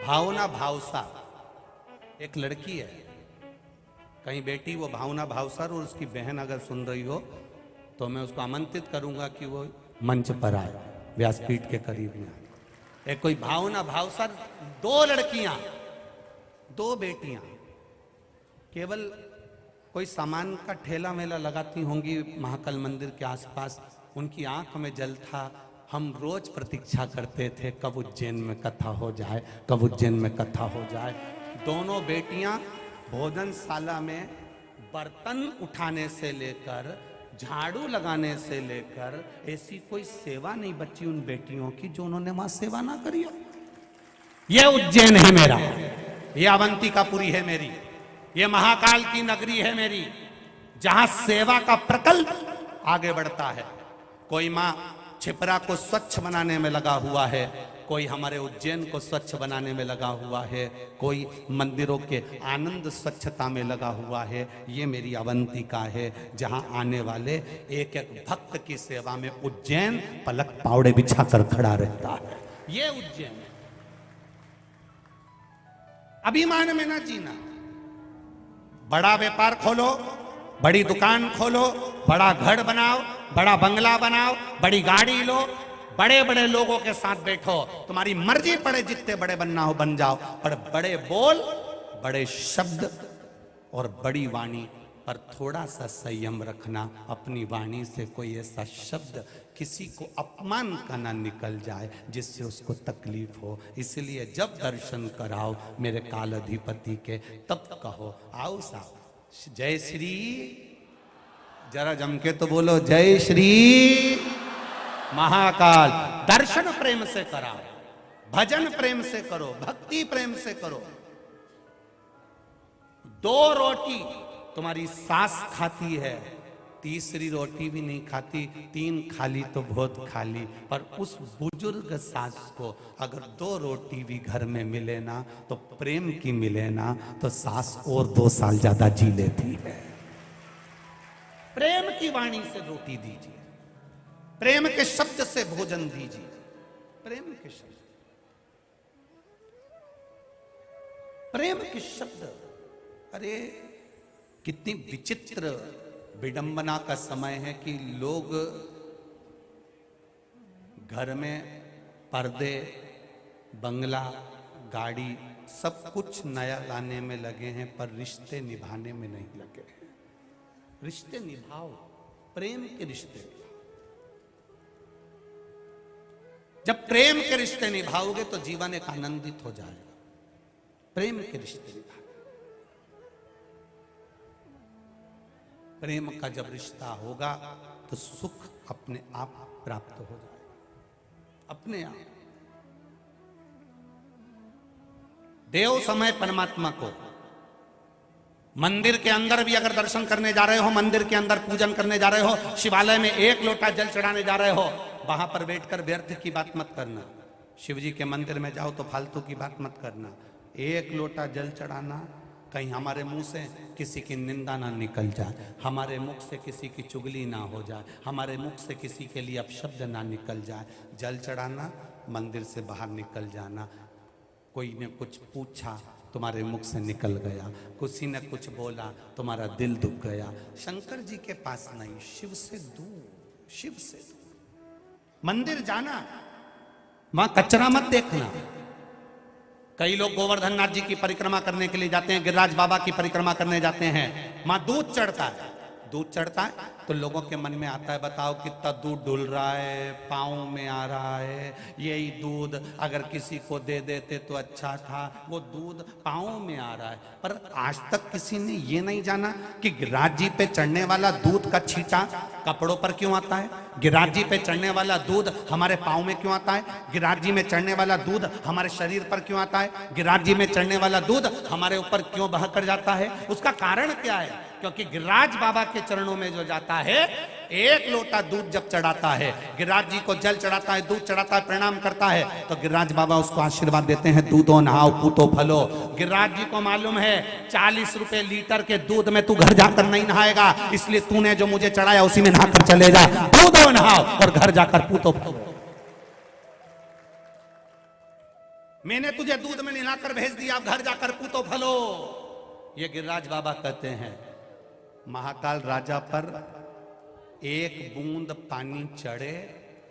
भावना भावसा, एक लड़की है, कहीं बेटी वो भावना भावसार, और उसकी बहन अगर सुन रही हो तो मैं उसको आमंत्रित करूंगा कि वो मंच पर आए, व्यासपीठ के करीब में आए। एक कोई भावना भावसार, दो लड़कियां, दो बेटियां, केवल कोई सामान का ठेला मेला लगाती होंगी महाकाल मंदिर के आसपास, उनकी आंख में जल था। हम रोज प्रतीक्षा करते थे कब उज्जैन में कथा हो जाए, कब उज्जैन में कथा हो जाए। दोनों बेटियां भोजनशाला में बर्तन उठाने से लेकर, झाड़ू लगाने से लेकर, ऐसी कोई सेवा नहीं बची उन बेटियों की जो उन्होंने वहां सेवा ना करी हो। यह उज्जैन है मेरा, यह अवंतिकापुरी है मेरी, ये महाकाल की नगरी है मेरी, जहां सेवा का प्रकल्प आगे बढ़ता है। कोई मां छिपरा को स्वच्छ बनाने में लगा हुआ है, कोई हमारे उज्जैन को स्वच्छ बनाने में लगा हुआ है, कोई मंदिरों के आनंद स्वच्छता में लगा हुआ है। ये मेरी अवंतिका है, जहां आने वाले एक एक भक्त की सेवा में उज्जैन पलक पावड़े बिछाकर खड़ा रहता है। ये उज्जैन है। अभिमान में ना जीना, बड़ा व्यापार खोलो, बड़ी दुकान खोलो, बड़ा घर बनाओ, बड़ा बंगला बनाओ, बड़ी गाड़ी लो, बड़े बड़े लोगों के साथ बैठो, तुम्हारी मर्जी पड़े जितने बड़े बनना हो बन जाओ, पर बड़े बोल, बड़े शब्द और बड़ी वाणी पर थोड़ा सा संयम रखना। अपनी वाणी से कोई ऐसा शब्द किसी को अपमान का ना निकल जाए जिससे उसको तकलीफ हो। इसलिए जब दर्शन कराओ मेरे काल अधिपति के, तब कहो आओ साहब, जय श्री, जरा जम के तो बोलो, जय श्री महाकाल। दर्शन प्रेम से कराओ, भजन प्रेम से करो, भक्ति प्रेम से करो। 2 रोटी तुम्हारी सास खाती है, तीसरी रोटी भी नहीं खाती, 3 खाली तो बहुत खाली। पर उस बुजुर्ग सास को अगर 2 रोटी भी घर में मिले ना, तो प्रेम की मिले ना, तो सास और 2 साल ज्यादा जी लेती है। प्रेम की वाणी से रोटी दीजिए, प्रेम के शब्द से भोजन दीजिए, प्रेम के शब्द, प्रेम के शब्द। अरे कितनी विचित्र विडंबना का समय है कि लोग घर में पर्दे, बंगला, गाड़ी, सब कुछ नया लाने में लगे हैं, पर रिश्ते निभाने में नहीं लगे हैं। रिश्ते निभाओ, प्रेम के रिश्ते निभाओ। जब प्रेम के रिश्ते निभाओगे तो जीवन एक आनंदित हो जाएगा। प्रेम के रिश्ते निभाओ। प्रेम का जब रिश्ता होगा तो सुख अपने आप प्राप्त हो जाएगा, अपने आप। देव समय परमात्मा को। मंदिर के अंदर भी अगर दर्शन करने जा रहे हो, मंदिर के अंदर पूजन करने जा रहे हो, शिवालय में 1 लोटा जल चढ़ाने जा रहे हो, वहां पर बैठकर व्यर्थ की बात मत करना। शिव जी के मंदिर में जाओ तो फालतू की बात मत करना। 1 लोटा जल चढ़ाना, कहीं हमारे मुंह से किसी की निंदा ना निकल जाए, हमारे मुख से किसी की चुगली ना हो जाए, हमारे मुख से किसी के लिए अपशब्द ना निकल जाए। जल चढ़ाना, मंदिर से बाहर निकल जाना। कोई ने कुछ पूछा, तुम्हारे मुख से निकल गया, किसी ने कुछ बोला, तुम्हारा दिल दुख गया। शंकर जी के पास नहीं, शिव से दूर, शिव से दूर। मंदिर जाना, वहां कचरा मत देखना। कई लोग गोवर्धन नाथ जी की परिक्रमा करने के लिए जाते हैं, गिरिराज बाबा की परिक्रमा करने जाते हैं, वहां दूध चढ़ता है, दूध चढ़ता है तो लोगों के मन में आता है, बताओ कितना दूध डुल रहा है, पाँव में आ रहा है, यही दूध अगर किसी को दे देते तो अच्छा था, वो दूध पाँव में आ रहा है। पर आज तक किसी ने ये नहीं जाना कि गिरिराज जी पे चढ़ने वाला दूध का छींटा कपड़ों पर क्यों आता है, गिरिराज जी पे चढ़ने वाला दूध हमारे पाँव में क्यों आता है, गिरिराज जी में चढ़ने वाला दूध हमारे शरीर पर क्यों आता है, गिरिराज जी में चढ़ने वाला दूध हमारे ऊपर क्यों बह कर जाता है। उसका कारण क्या है? क्योंकि गिरिराज बाबा के चरणों में जो जाता है, एक लोटा दूध जब चढ़ाता है, गिरिराज जी को जल चढ़ाता है, दूध चढ़ाता है, प्रणाम करता है, तो गिरिराज बाबा उसको आशीर्वाद देते हैं, दूधो नहाओ पूतो फलो। गिरिराज जी को मालूम है 40 रुपए लीटर के दूध में तू घर जाकर नहीं नहाएगा, इसलिए तूने जो मुझे चढ़ाया उसी में नहाकर चले जा, दूधो नहाओ और घर जाकर पूतो फलो। मैंने तुझे दूध में नहाकर भेज दिया, घर जाकर पूतो फलो। ये गिरिराज बाबा कहते हैं। महाकाल राजा पर एक बूंद पानी चढ़े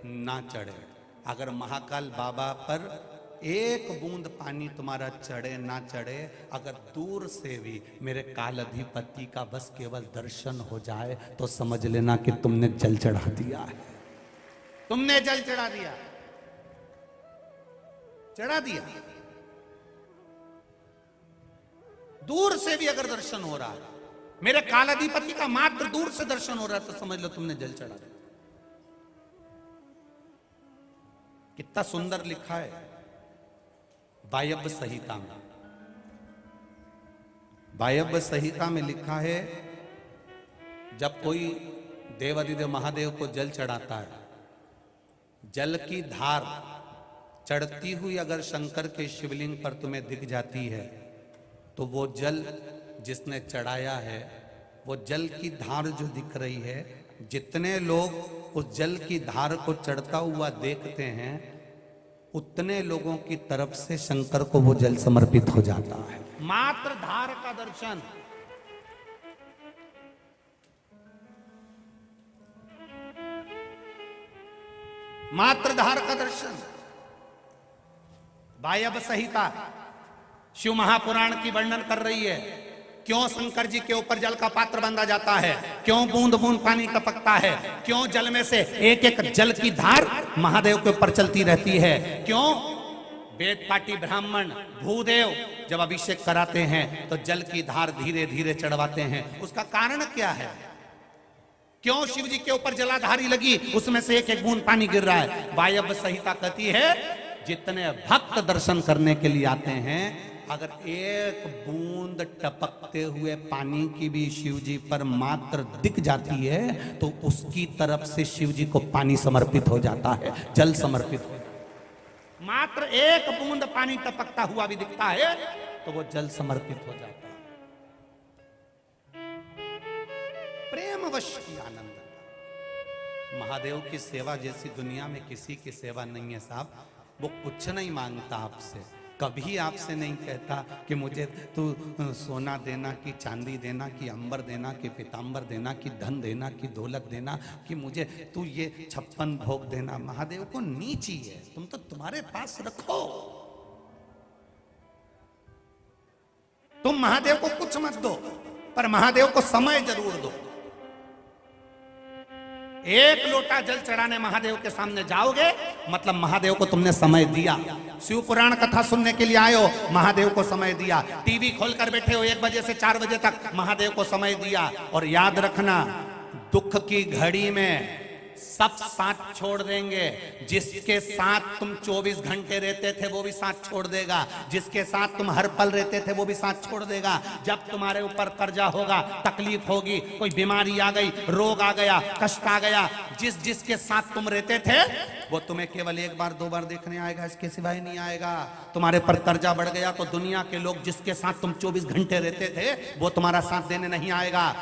ना चढ़े, अगर महाकाल बाबा पर एक बूंद पानी तुम्हारा चढ़े ना चढ़े, अगर दूर से भी मेरे काल अधिपति का बस केवल दर्शन हो जाए तो समझ लेना कि तुमने जल चढ़ा दिया है, तुमने जल चढ़ा दिया, चढ़ा दिया। दूर से भी अगर दर्शन हो रहा है, मेरे कालाधिपति का मात्र दूर से दर्शन हो रहा है, तो समझ लो तुमने जल चढ़ा दिया। कितना सुंदर लिखा है वायव्य संहिता में। वायव्य संहिता में लिखा है, जब कोई देवाधिदेव महादेव को जल चढ़ाता है, जल की धार चढ़ती हुई अगर शंकर के शिवलिंग पर तुम्हें दिख जाती है, तो वो जल जिसने चढ़ाया है, वो जल की धार जो दिख रही है, जितने लोग उस जल की धार को चढ़ता हुआ देखते हैं, उतने लोगों की तरफ से शंकर को वो जल समर्पित हो जाता है। मात्र धार का दर्शन, मात्र धार का दर्शन। वायव्य संहिता शिव महापुराण की वर्णन कर रही है, क्यों शंकर जी के ऊपर जल का पात्र बांधा जाता है, क्यों बूंद बूंद पानी टपकता है, क्यों जल में से एक एक जल की धार महादेव के ऊपर चलती रहती है, क्यों वेद पाटी ब्राह्मण भूदेव जब अभिषेक कराते हैं तो जल की धार धीरे धीरे चढ़वाते हैं। उसका कारण क्या है? क्यों शिव जी के ऊपर जलाधारी लगी, उसमें से एक एक बूंद पानी गिर रहा है। वायव्य संहिता कहती है, जितने भक्त दर्शन करने के लिए आते हैं, अगर एक बूंद टपकते हुए पानी की भी शिव जी पर मात्र दिख जाती है, तो उसकी तरफ से शिव जी को पानी समर्पित हो जाता है, जल समर्पित हो जाता है। मात्र एक बूंद पानी टपकता हुआ भी दिखता है तो वो जल समर्पित हो जाता है। प्रेमवश की आनंद। महादेव की सेवा जैसी दुनिया में किसी की सेवा नहीं है साहब। वो कुछ नहीं मांगता आपसे, कभी आपसे नहीं कहता कि मुझे तू सोना देना, कि चांदी देना, कि अंबर देना, कि पीतांबर देना, कि धन देना, कि दौलत देना, कि मुझे तू ये 56 भोग देना। महादेव को नहीं चाहिए, तुम तो तुम्हारे पास रखो। तुम महादेव को कुछ मत दो, पर महादेव को समय जरूर दो। एक लोटा जल चढ़ाने महादेव के सामने जाओगे, मतलब महादेव को तुमने समय दिया। शिव पुराण कथा सुनने के लिए आए हो, महादेव को समय दिया। टीवी खोलकर बैठे हो 1 बजे से 4 बजे तक, महादेव को समय दिया। और याद रखना, दुख की घड़ी में सब साथ छोड़ देंगे। जिसके साथ तुम 24 घंटे रहते थे वो भी साथ छोड़ देगा, जिसके साथ तुम हर पल रहते थे वो भी साथ छोड़ देगा। जब तुम्हारे ऊपर कर्जा होगा, तकलीफ होगी, कोई बीमारी आ गई, रोग आ गया, कष्ट आ गया, जिसके साथ तुम रहते थे वो तुम्हें केवल 1 बार 2 बार देखने आएगा, इसके सिवाय नहीं आएगा। तुम्हारे पर कर्जा बढ़ गया तो दुनिया के लोग जिसके साथ तुम 24 घंटे रहते थे वो तुम्हारा साथ देने नहीं आएगा।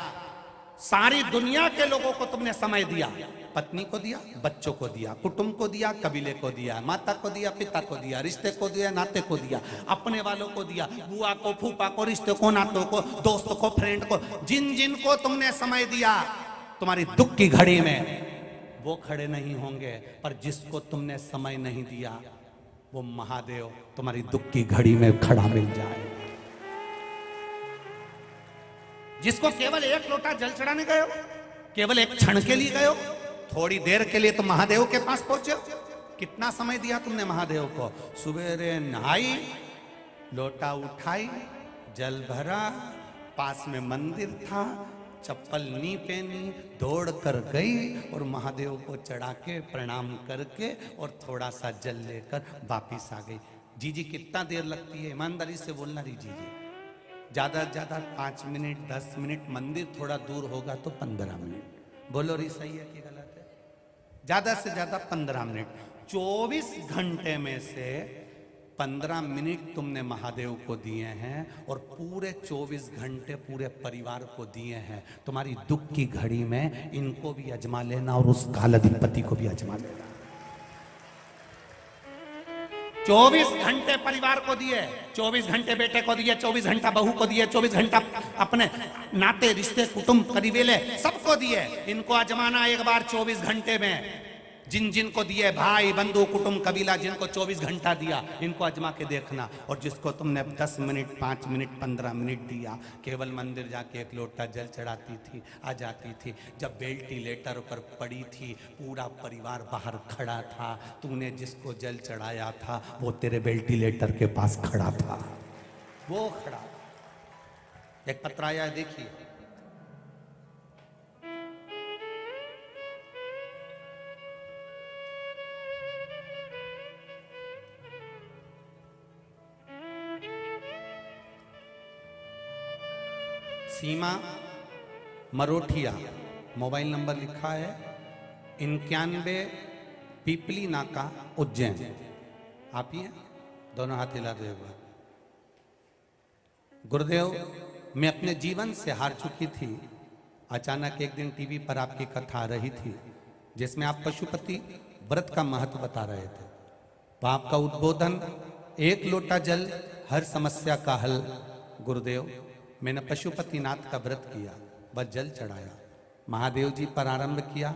सारी दुनिया के लोगों को तुमने समय दिया, पत्नी को दिया, बच्चों को दिया, कुटुंब को दिया, कबीले को दिया, माता को दिया, पिता को दिया, रिश्ते को दिया, नाते को दिया, अपने वालों को दिया, बुआ को, फूफा को, रिश्ते को, नातों को, दोस्त को, फ्रेंड को, जिन जिन को तुमने समय दिया, तुम्हारी दुख की घड़ी में वो खड़े नहीं होंगे। पर जिसको तुमने समय नहीं दिया वो महादेव तुम्हारी दुख की घड़ी में खड़ा मिल जाए। जिसको केवल एक लोटा जल चढ़ाने गए हो, केवल एक क्षण के लिए गए हो, थोड़ी देर के लिए तो महादेव के पास पहुंचे हो। कितना समय दिया तुमने महादेव को? सुबेरे नहाई, लोटा उठाई, जल भरा, पास में मंदिर था, चप्पल नहीं पहनी, दौड़ कर गई और महादेव को चढ़ा के प्रणाम करके और थोड़ा सा जल लेकर वापिस आ गई। जीजी कितना देर लगती है? ईमानदारी से बोलना रही जीजी। ज्यादा से ज्यादा 5 मिनट, 10 मिनट, मंदिर थोड़ा दूर होगा तो 15 मिनट। बोलो रही सही है कि गलत है? ज्यादा से ज्यादा 15 मिनट। 24 घंटे में से 15 मिनट तुमने महादेव को दिए हैं और पूरे 24 घंटे पूरे परिवार को दिए हैं। तुम्हारी दुख की घड़ी में इनको भी आजमा लेना और उस कालाधिपति को भी आजमा लेना। 24 घंटे परिवार को दिए, 24 घंटे बेटे को दिए, 24 घंटा बहू को दिए, 24 घंटा अपने नाते रिश्ते कुटुंब करीबेले सबको दिए। इनको आजमाना एक बार 24 घंटे में। जिन जिन को दिए, भाई बंधु कुटुंब कबीला, जिनको 24 घंटा दिया, इनको आजमा के देखना। और जिसको तुमने 10 मिनट, 5 मिनट, 15 मिनट दिया, केवल मंदिर जाके एक लोटा जल चढ़ाती थी, आ जाती थी। जब वेंटिलेटर पर पड़ी थी, पूरा परिवार बाहर खड़ा था, तूने जिसको जल चढ़ाया था वो तेरे वेंटिलेटर के पास खड़ा था, वो खड़ा। एक पत्र आया है, देखिए। सीमा मरोठिया, मोबाइल नंबर लिखा है 91 पीपली नाका उज्जैन। आप ही हैं? दोनों हाथ हिला दो एक बार। गुरुदेव, मैं अपने जीवन से हार चुकी थी। अचानक एक दिन टीवी पर आपकी कथा आ रही थी जिसमें आप पशुपति व्रत का महत्व बता रहे थे। तो आपका उद्बोधन, एक लोटा जल हर समस्या का हल। गुरुदेव, मैंने पशुपतिनाथ का व्रत किया, बस जल चढ़ाया, महादेव जी पर आरंभ किया।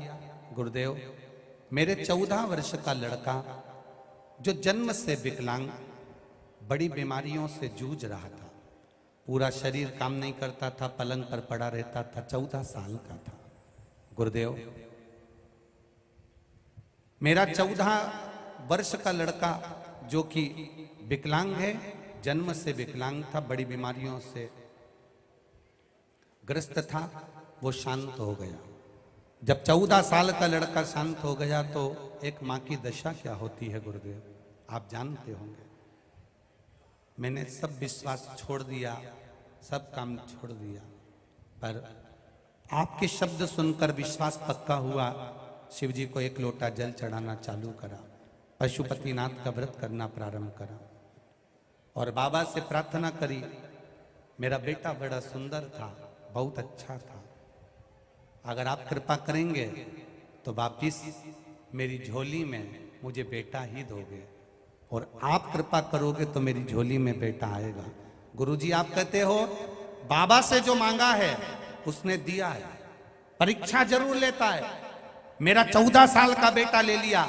गुरुदेव, मेरे 14 वर्ष का लड़का जो जन्म से विकलांग, बड़ी बीमारियों से जूझ रहा था, पूरा शरीर काम नहीं करता था, पलंग पर पड़ा रहता था, 14 साल का था। गुरुदेव, मेरा 14 वर्ष का लड़का जो कि विकलांग है, जन्म से विकलांग था, बड़ी बीमारियों से ग्रस्त था, वो शांत हो गया। जब 14 साल का लड़का शांत हो गया तो एक माँ की दशा क्या होती है गुरुदेव, आप जानते होंगे। मैंने सब विश्वास छोड़ दिया, सब काम छोड़ दिया, पर आपके शब्द सुनकर विश्वास पक्का हुआ। शिव जी को एक लोटा जल चढ़ाना चालू करा, पशुपतिनाथ का व्रत करना प्रारंभ करा और बाबा से प्रार्थना करी। मेरा बेटा बड़ा सुंदर था, बहुत अच्छा था, अगर आप कृपा करेंगे तो वापिस मेरी झोली में मुझे बेटा ही दोगे, और आप कृपा करोगे तो मेरी झोली में बेटा आएगा। गुरुजी, आप कहते हो बाबा से जो मांगा है उसने दिया है, परीक्षा जरूर लेता है। मेरा 14 साल का बेटा ले लिया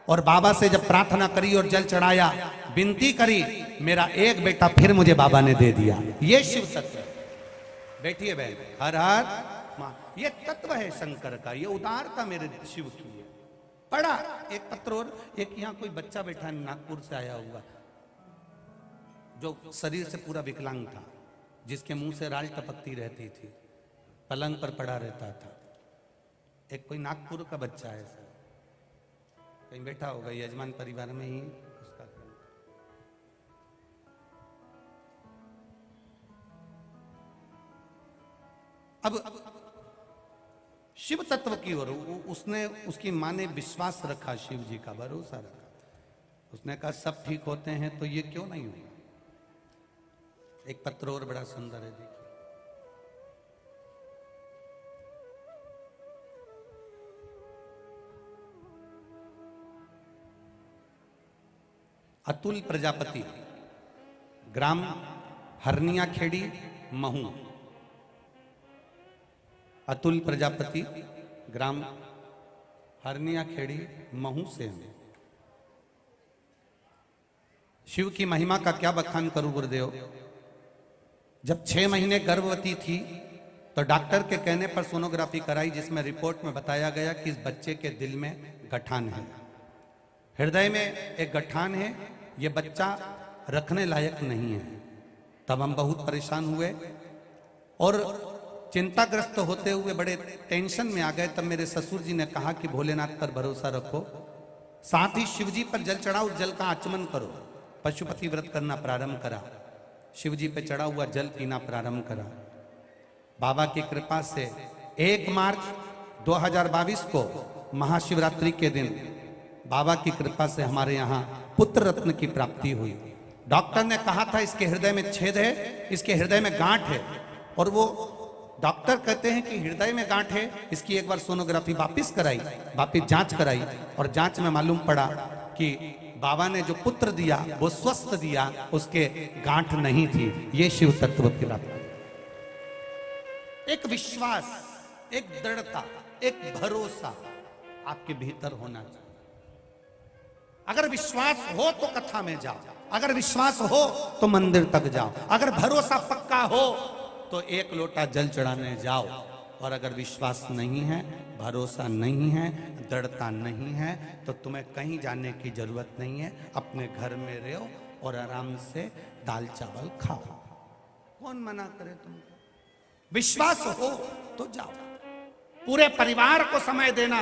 और बाबा से जब प्रार्थना करी और जल चढ़ाया, विनती करी, मेरा एक बेटा फिर मुझे बाबा ने दे दिया। ये शिव तत्व। बैठिए बहन, हर हर मां। ये तत्व है शंकर का, ये उदारता मेरे शिव की है। पढ़ा एक पत्र, और एक यहाँ कोई बच्चा बैठा है नागपुर से आया हुआ, जो शरीर से पूरा विकलांग था, जिसके मुंह से राल टपकती रहती थी, पलंग पर पड़ा रहता था। एक कोई नागपुर का बच्चा है, कहीं बैठा होगा, यजमान परिवार में ही उसका। अब शिव तत्व की ओर उसने, उसकी माँ ने विश्वास रखा, शिव जी का भरोसा रखा। उसने कहा सब ठीक होते हैं तो ये क्यों नहीं होगा। एक पत्र और बड़ा सुंदर है, देखिए। अतुल प्रजापति, ग्राम हरनिया खेड़ी, महू। अतुल प्रजापति, ग्राम हरनिया खेड़ी, महू से हैं। शिव की महिमा का क्या बखान करूं गुरुदेव। जब 6 महीने गर्भवती थी तो डॉक्टर के कहने पर सोनोग्राफी कराई, जिसमें रिपोर्ट में बताया गया कि इस बच्चे के दिल में गठान है, हृदय में एक गठान है, ये बच्चा रखने लायक नहीं है। तब हम बहुत परेशान हुए और चिंताग्रस्त होते हुए बड़े टेंशन में आ गए। तब मेरे ससुर जी ने कहा कि भोलेनाथ पर भरोसा रखो, साथ ही शिव जी पर जल चढ़ाओ, जल का आचमन करो। पशुपति व्रत करना प्रारंभ करा, शिव जी पे चढ़ा हुआ जल पीना प्रारंभ करा। बाबा की कृपा से 1 मार्च 2022 को महाशिवरात्रि के दिन बाबा की कृपा से हमारे यहाँ पुत्र रत्न की प्राप्ति हुई। डॉक्टर ने कहा था इसके हृदय में छेद है, इसके हृदय में गांठ है, और वो डॉक्टर कहते हैं कि हृदय में गांठ है। इसकी एक बार सोनोग्राफी वापिस कराई, वापिस जांच कराई, और जांच में मालूम पड़ा कि बाबा ने जो पुत्र दिया वो स्वस्थ दिया, उसके गांठ नहीं थी। ये शिव तत्व की बात। एक विश्वास, एक दृढ़ता, एक भरोसा आपके भीतर होना चाहिए। अगर विश्वास हो तो कथा में जाओ, अगर विश्वास हो तो मंदिर तक जाओ, अगर भरोसा पक्का हो तो 1 लोटा जल चढ़ाने जाओ। और अगर विश्वास नहीं है, भरोसा नहीं है, दृढ़ता नहीं है, तो तुम्हें कहीं जाने की जरूरत नहीं है। अपने घर में रहो और आराम से दाल चावल खाओ। कौन मना करे तुमको? विश्वास हो तो जाओ। पूरे परिवार को समय देना,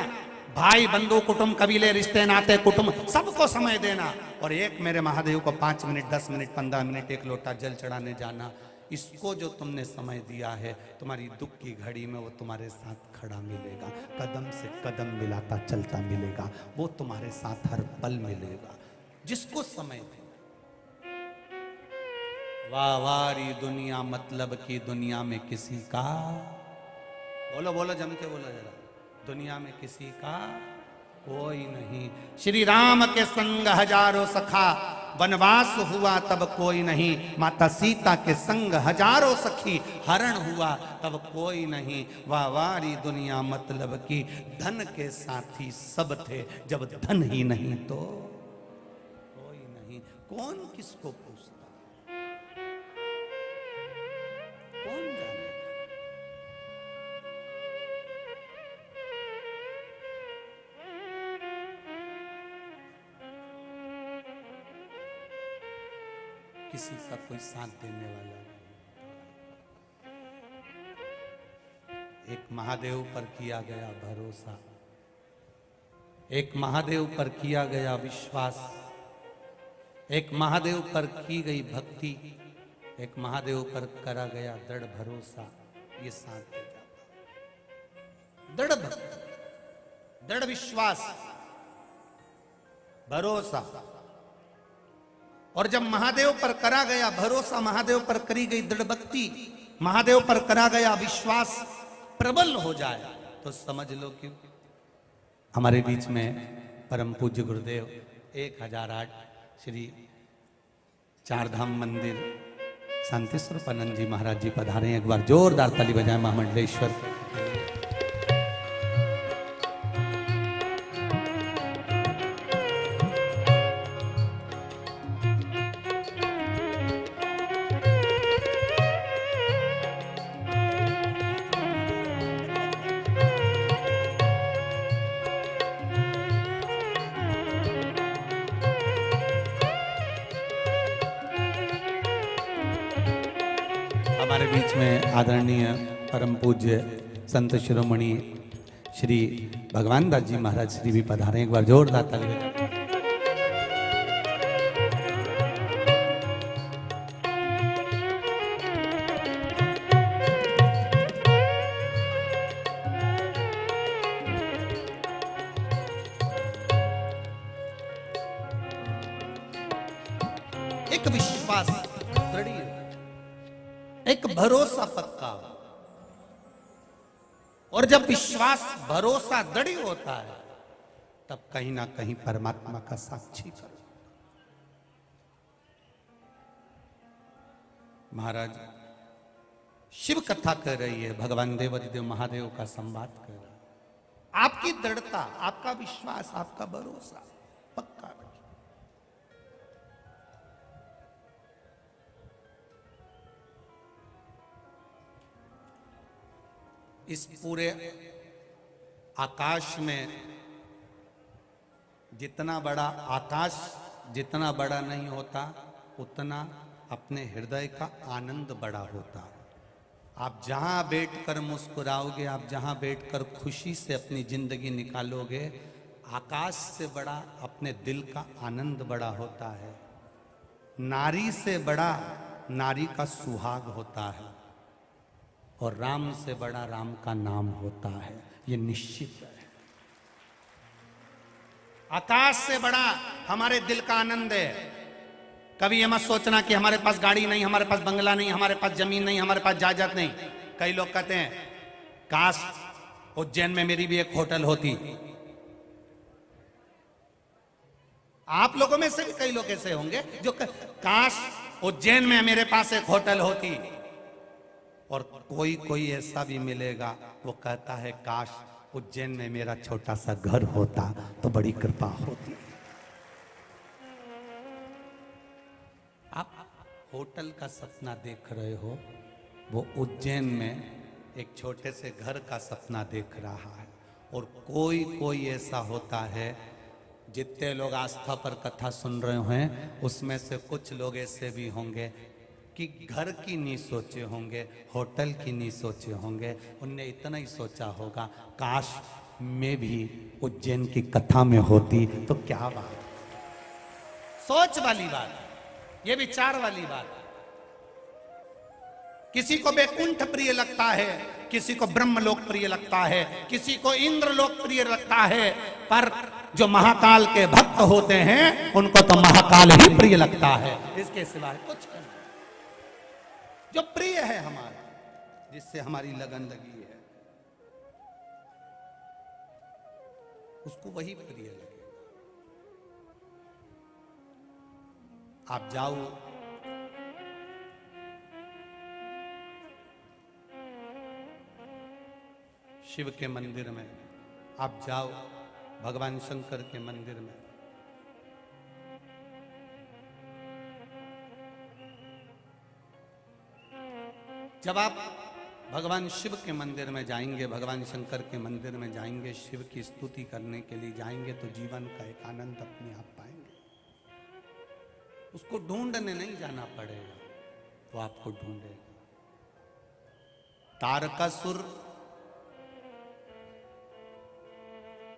भाई बंधु कुटुंब कबीले रिश्ते नाते कुटुंब सबको समय देना, और एक मेरे महादेव को 5 मिनट 10 मिनट 15 मिनट 1 लोटा जल चढ़ाने जाना। इसको जो तुमने समय दिया है, तुम्हारी दुख की घड़ी में वो तुम्हारे साथ खड़ा मिलेगा, कदम से कदम मिलाता चलता मिलेगा, वो तुम्हारे साथ हर पल मिलेगा। जिसको समय दे। वाह वारी दुनिया मतलब की दुनिया में किसी का, बोलो बोलो जम के बोलो जरा, दुनिया में किसी का कोई नहीं। श्री राम के संग हजारों सखा, वनवास हुआ तब कोई नहीं। माता सीता के संग हजारों सखी, हरण हुआ तब कोई नहीं। वाह वारी दुनिया मतलब की, धन के साथी सब थे, जब धन ही नहीं तो कोई नहीं। कौन किसको पूछता, कौन जाने। किसी का कोई साथ देने वाला नहीं। एक महादेव पर किया गया भरोसा, एक महादेव पर किया गया विश्वास, एक महादेव पर की गई भक्ति, एक महादेव पर करा गया दृढ़ भरोसा, ये साथ दे जाता। दृढ़ भक्ति, दृढ़ विश्वास, भरोसा। और जब महादेव पर करा गया भरोसा, महादेव पर करी गई दृढ़ भक्ति, महादेव पर करा गया विश्वास प्रबल हो जाए, तो समझ लो कि हमारे बीच में परम पूज्य गुरुदेव 1008 श्री चारधाम मंदिर शांति स्वरूपानंद जी महाराज जी पधारे। एक बार जोरदार ताली बजाएं महामंडलेश्वर। हमारे बीच में आदरणीय परम पूज्य संत शिरोमणि श्री भगवान दास जी महाराज श्री भी पधारे। एक बार जोरदार ताली बजाएं। एक विश्वास दृढ़, एक भरोसा पक्का। और जब विश्वास भरोसा दृढ़ होता है, तब कहीं ना कहीं परमात्मा का साक्षी करो। महाराज शिव कथा कर रही है, भगवान देवादिदेव महादेव का संवाद कर रहा है। आपकी दृढ़ता, आपका विश्वास, आपका भरोसा पक्का रखिए। इस पूरे आकाश में जितना बड़ा आकाश जितना बड़ा नहीं होता, उतना अपने हृदय का आनंद बड़ा होता। आप जहां बैठकर मुस्कुराओगे, आप जहां बैठकर खुशी से अपनी जिंदगी निकालोगे, आकाश से बड़ा अपने दिल का आनंद बड़ा होता है। नारी से बड़ा नारी का सुहाग होता है, और राम से बड़ा राम का नाम होता है। ये निश्चित है। आकाश से बड़ा हमारे दिल का आनंद है। कभी ये मत सोचना कि हमारे पास गाड़ी नहीं, हमारे पास बंगला नहीं, हमारे पास जमीन नहीं, हमारे पास जायदाद नहीं। कई लोग कहते हैं काश उज्जैन में मेरी भी एक होटल होती। आप लोगों में से भी कई लोग ऐसे होंगे जो काश उज्जैन में मेरे पास एक होटल होती। और कोई कोई ऐसा भी मिलेगा, वो कहता है काश उज्जैन में मेरा छोटा सा घर होता तो बड़ी कृपा होती। आप होटल का सपना देख रहे हो, वो उज्जैन में एक छोटे से घर का सपना देख रहा है। और कोई कोई ऐसा होता है, जितने लोग आस्था पर कथा सुन रहे हैं उसमें से कुछ लोग ऐसे भी होंगे कि घर की नहीं सोचे होंगे, होटल की नहीं सोचे होंगे। उनने इतना ही सोचा होगा काश मैं भी उज्जैन की कथा में होती तो क्या बात। सोच वाली बात, ये विचार वाली बात। किसी को वैकुंठ प्रिय लगता है, किसी को ब्रह्मलोक प्रिय लगता है, किसी को इंद्रलोक प्रिय लगता है, पर जो महाकाल के भक्त होते हैं उनको तो महाकाल ही प्रिय लगता है। इसके सिवाय कुछ नहीं। जो प्रिय है हमारा, जिससे हमारी लगन लगी है, उसको वही प्रिय लगेगा। आप जाओ शिव के मंदिर में, आप जाओ भगवान शंकर के मंदिर में, जब आप भगवान शिव के मंदिर में जाएंगे, भगवान शंकर के मंदिर में जाएंगे, शिव की स्तुति करने के लिए जाएंगे, तो जीवन का एक आनंद अपने आप पाएंगे। उसको ढूंढने नहीं जाना पड़ेगा, वो आपको ढूंढेगा। तारकासुर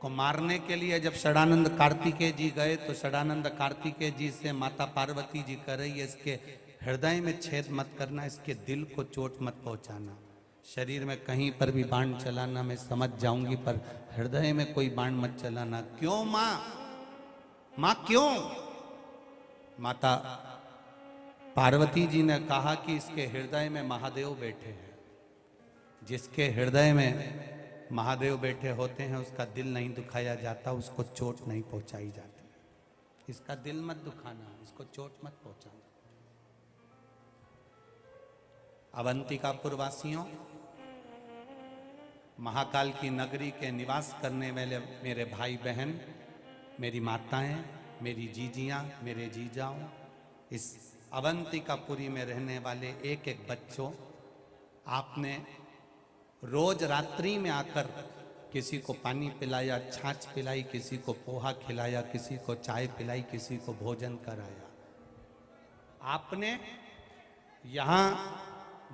को मारने के लिए जब षडानंद कार्तिकेय जी गए, तो षडानंद कार्तिकेय जी से माता पार्वती जी कह रही है इसके हृदय में छेद मत करना, इसके दिल को चोट मत पहुंचाना। शरीर में कहीं पर भी बाण चलाना मैं समझ जाऊंगी, पर हृदय में कोई बाण मत चलाना। क्यों माँ? माँ क्यों? माता पार्वती जी ने कहा कि इसके हृदय में महादेव बैठे हैं। जिसके हृदय में महादेव बैठे होते हैं उसका दिल नहीं दुखाया जाता, उसको चोट नहीं पहुंचाई जाती। इसका दिल मत दुखाना, इसको चोट मत पहुंचाना। अवंतिकापुर वासियों, महाकाल की नगरी के निवास करने वाले मेरे भाई बहन, मेरी माताएं, मेरी जीजियां, मेरे जीजाओं, इस अवंतिकापुरी में रहने वाले एक एक बच्चों, आपने रोज रात्रि में आकर किसी को पानी पिलाया, छाछ पिलाई, किसी को पोहा खिलाया, किसी को चाय पिलाई, किसी को भोजन कराया। आपने यहाँ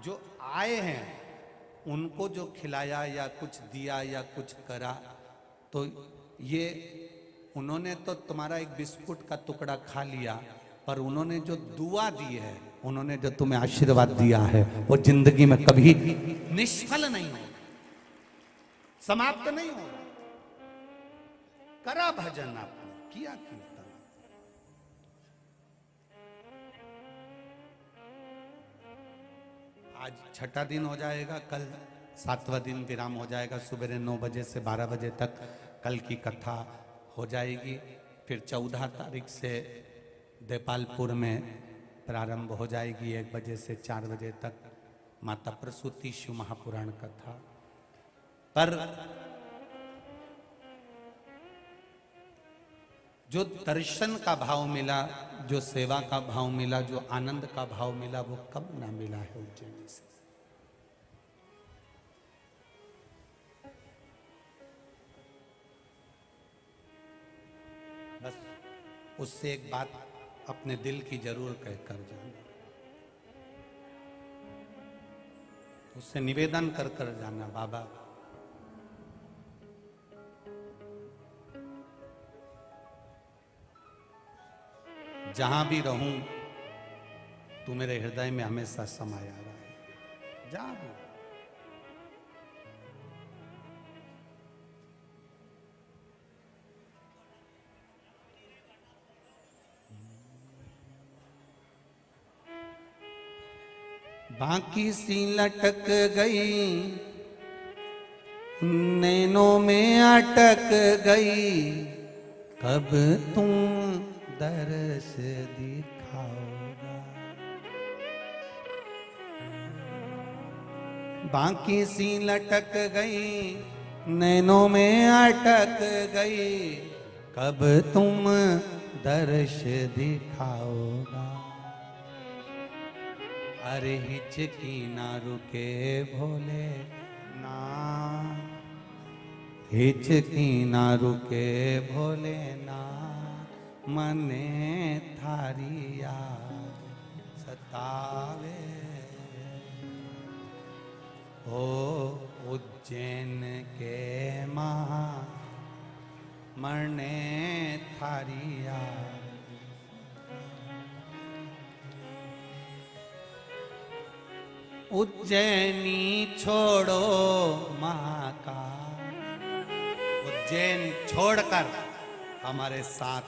जो आए हैं उनको जो खिलाया या कुछ दिया या कुछ करा, तो ये उन्होंने तो तुम्हारा एक बिस्कुट का टुकड़ा खा लिया, पर उन्होंने जो दुआ दी है, उन्होंने जो तुम्हें आशीर्वाद दिया है, वो जिंदगी में कभी निष्फल नहीं हो, समाप्त नहीं हो। करा भजन, आपने किया कीर्तन। आज छठा दिन हो जाएगा, कल 7वां दिन विराम हो जाएगा। सुबह 9 बजे से 12 बजे तक कल की कथा हो जाएगी। फिर 14 तारीख से देपालपुर में प्रारंभ हो जाएगी 1 बजे से 4 बजे तक माता प्रसूति शिव महापुराण कथा। पर जो दर्शन का भाव मिला, जो सेवा का भाव मिला, जो आनंद का भाव मिला, वो कब ना मिला है उज्जैन से। उससे एक बात अपने दिल की जरूर कहकर जाना, उससे निवेदन कर कर जाना, बाबा जहां भी रहूं तू मेरे हृदय में हमेशा समाया रहा, जहां भी। बाकी सी लटक गई, नैनों में अटक गई, कब तुम दर्श दिखाओगा। बाकी सी लटक गई, नैनों में अटक गई, कब तुम दर्श दिखाओगा। अरे हिचकी ना रुके भोले ना, हिचकी ना रुके भोले ना, मने थारी याद सतावे। ओ उज्जैन के महा मने थारी याद। उज्जैनी छोड़ो महाकाल, उज्जैन छोड़कर हमारे साथ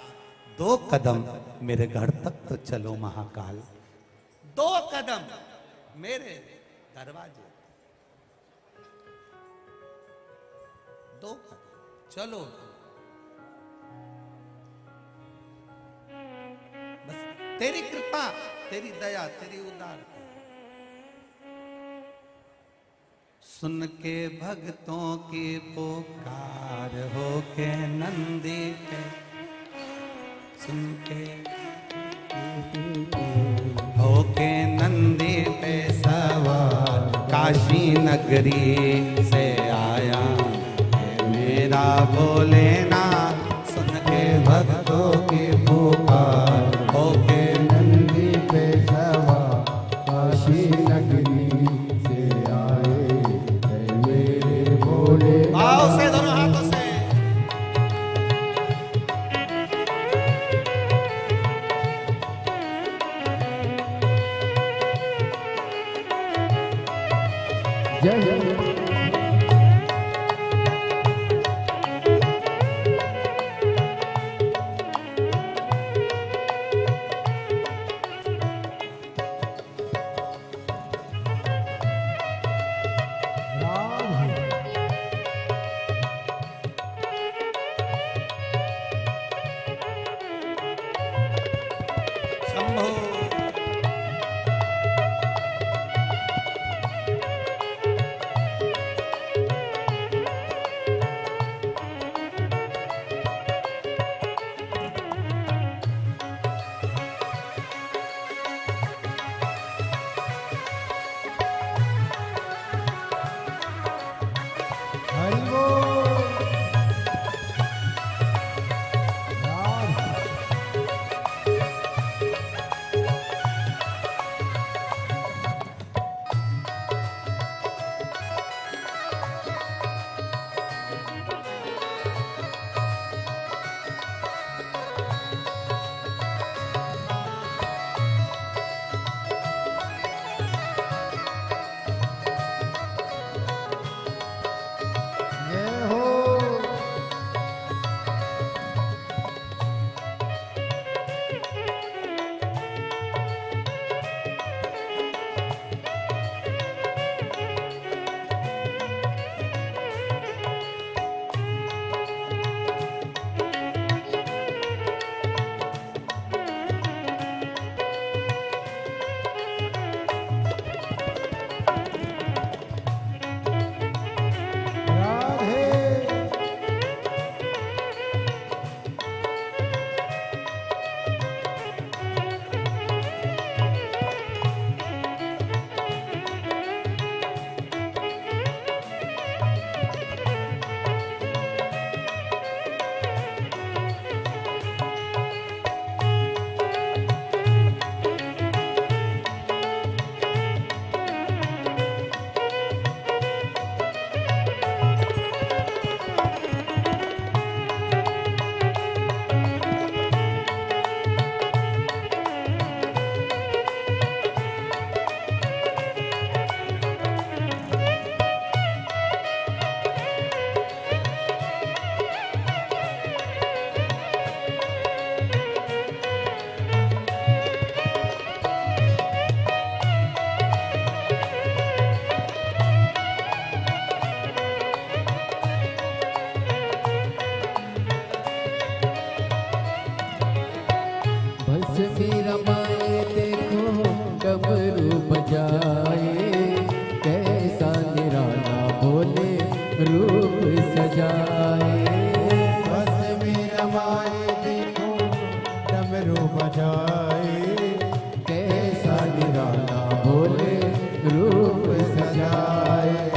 2 कदम मेरे घर तक तो चलो महाकाल। 2 कदम मेरे दरवाजे, 2 कदम चलो। बस तेरी कृपा, तेरी दया, तेरी उदारता सुन के भक्तों की पुकार, हो के नंदी पे सुन के, हो के नंदी पे सवार, काशी नगरी से आया मेरा भोलेनाथ। सुन के भक्तों की पुकार, हो के नंदी पे सवार, काशी नगरी आओ से दोनों हाथों से। जय जय सजाए। बस में रमाए देखो डमरू बजाए, कैसा निराला भोले रूप सजाए।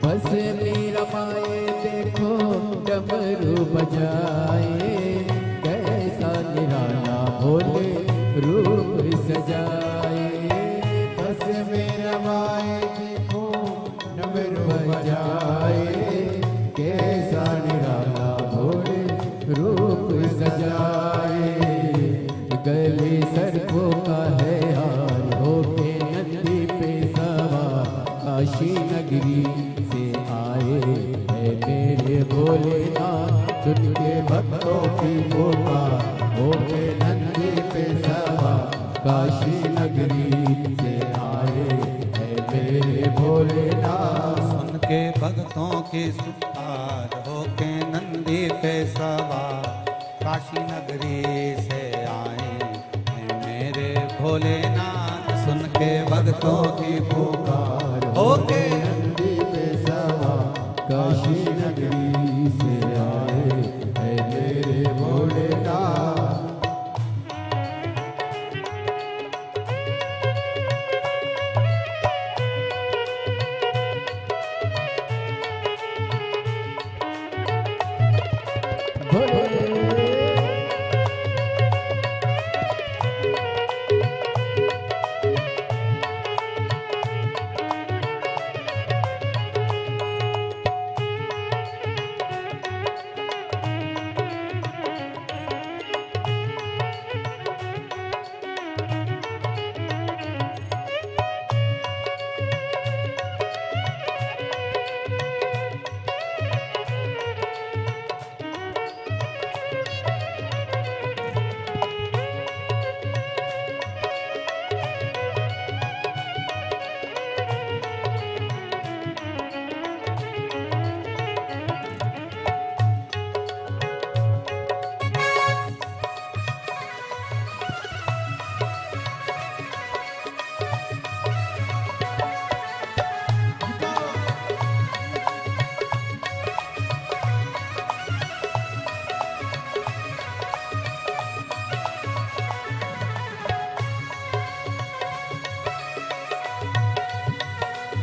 बस में रमाए देखो डमरू बजाए, कैसा निराला भोले रूप सजाए। बस में रमाए देखो डमरू बजाए, कैसा निराला भोले रूप सजाए। गले सर्पों का है हार होके नंदी पे सवार, काशी नगरी से आए है मेरे भोलेनाथ। सुन के भक्तों की पुकार होके नंदी पे सवार, काशी नगरी से आए है मेरे भोलेनाथ। सुन के भक्तों की पुकार होके नंदी पे सवार, काशी नगरी से आए हैं मेरे भोलेनाथ। सुन के भक्तों की पुकार होके नंदी पे सवार, काशी नगरी से आए है मेरे भोलेनाथ।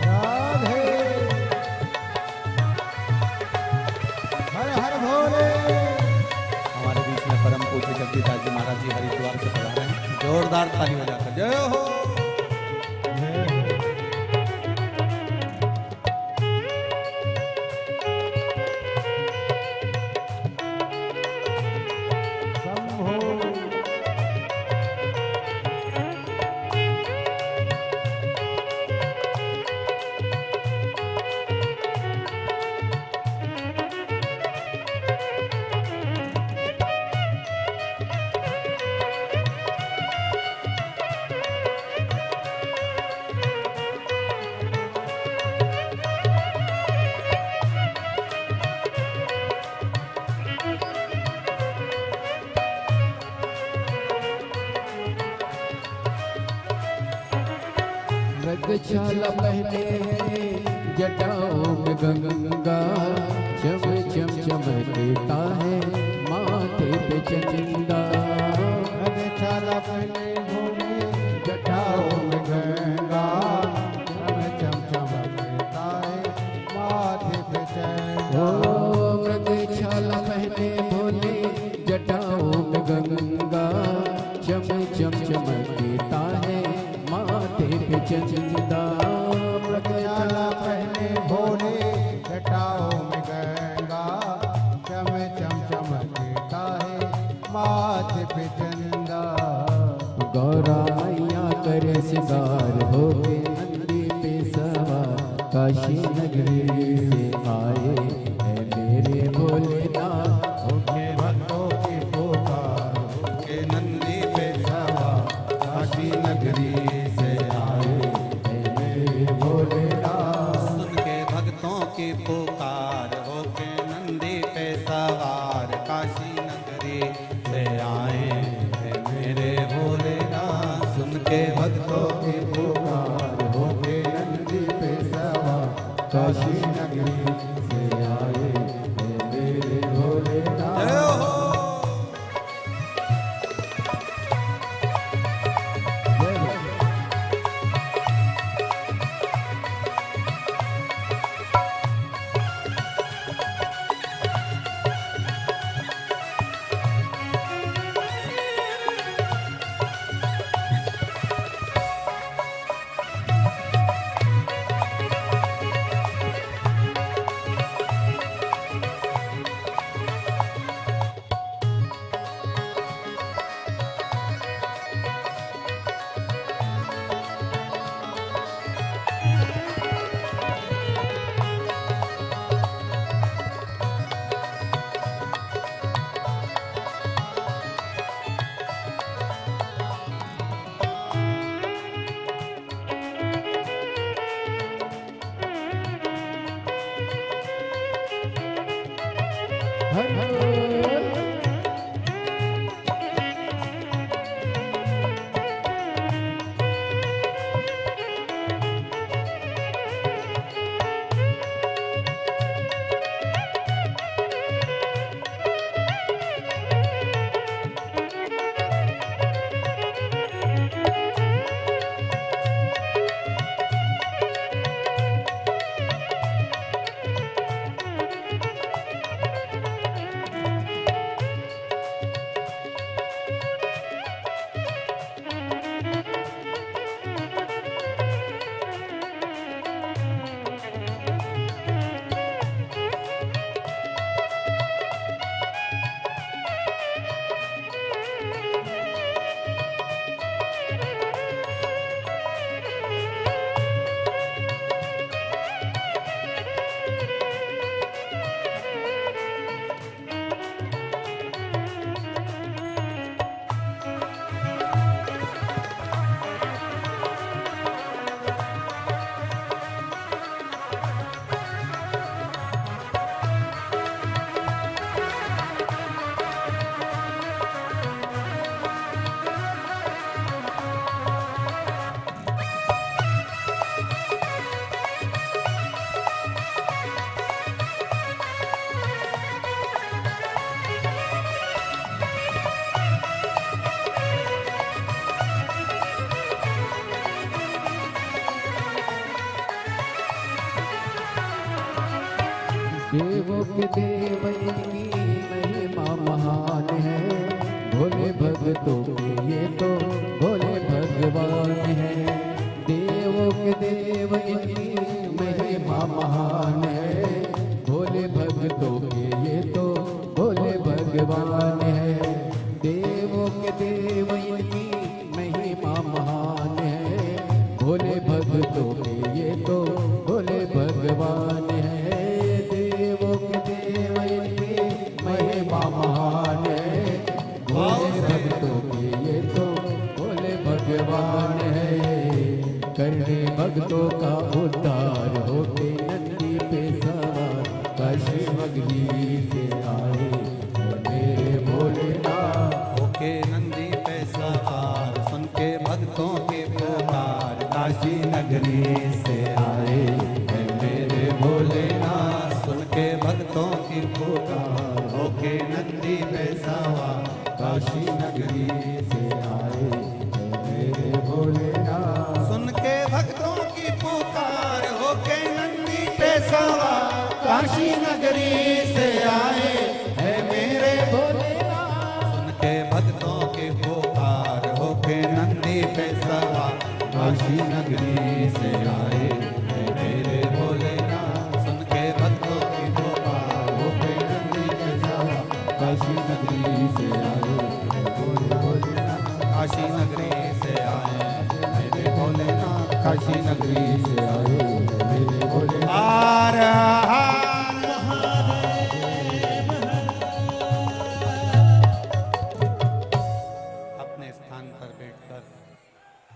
राधे हर हर भोले। हमारे बीच में परम पूज्य जगदीदास जी महाराज जी हरिद्वार से पधारे हैं। जोरदार ताली बजाकर जय हो। मृगशाला पहने जटाओं में गंगा, चम चम चमकता है माथे पे चंदा। मृगशाला पहने भोले जटाओं में गंगा, चम चमकता है माथे पे चंदा। ओ मृगशाला पहने भोले जटाओं में गंगा, चम चम चमकता है माथे पे चंदा। मृगशाला पहने भोले जटाओं में गंगा, चम चम चमकता है माथे पे चंदा। गौरा मैया करे सिंगार होके नंदी पे सवार, काशी नगरी से आए है मेरे भोलेनाथ। होके भक्तों की पुकार के नंदी पे सवार, काशी नगरी से आए है मेरे भोलेनाथ। सुन के भक्तों की पुकार होके नंदी पे सवार, काशी नगरी से आए हैं मेरे भोलेनाथ। सुन के भक्तों की पुकार होके नंदी पे सवार, काशी नगरी से आए है देवों के देव इनकी महिमा महान है, भोले भक्तों के ये तो भोले भगवान है। देवों के देव इनकी महिमा महान है, भोले भक्तों के ये तो भोले भगवान है। देवों के देव इनकी महिमा महान है, भोले भक्तों के ये तो भोले भगवान है। देवों के देव इनकी महिमा महान है, भोले भक्तों के ये तो भोले भगवान है। करने भक्तों का उद्धार होके नंदी पे सवार काशी मगली से आए मेरे भोलेनाथ। होके नंदी पे सवार सुन के भक्तों के पुकार काशी नगरी से आए है मेरे भोलेनाथ। सुन के भक्तों की पुकार होके नंदी पे सवार काशी नगरी से आए है मेरे भोलेनाथ। सुन के भक्तों की पुकार होके नंदी पे सवार काशी नगरी से आए है मेरे भोलेनाथ। सुन के भक्तों की पुकार होके नंदी पे सवार काशी नगरी से आए है मेरे भोलेनाथ। सुन के भक्तों की पुकार होके नंदी पे सवार काशी नगरी से आए है मेरे भोलेनाथ। काशी नगरी से आए मेरे भोलेनाथ। काशी नगरी से आए मेरे भोलेनाथ। अपने स्थान पर बैठकर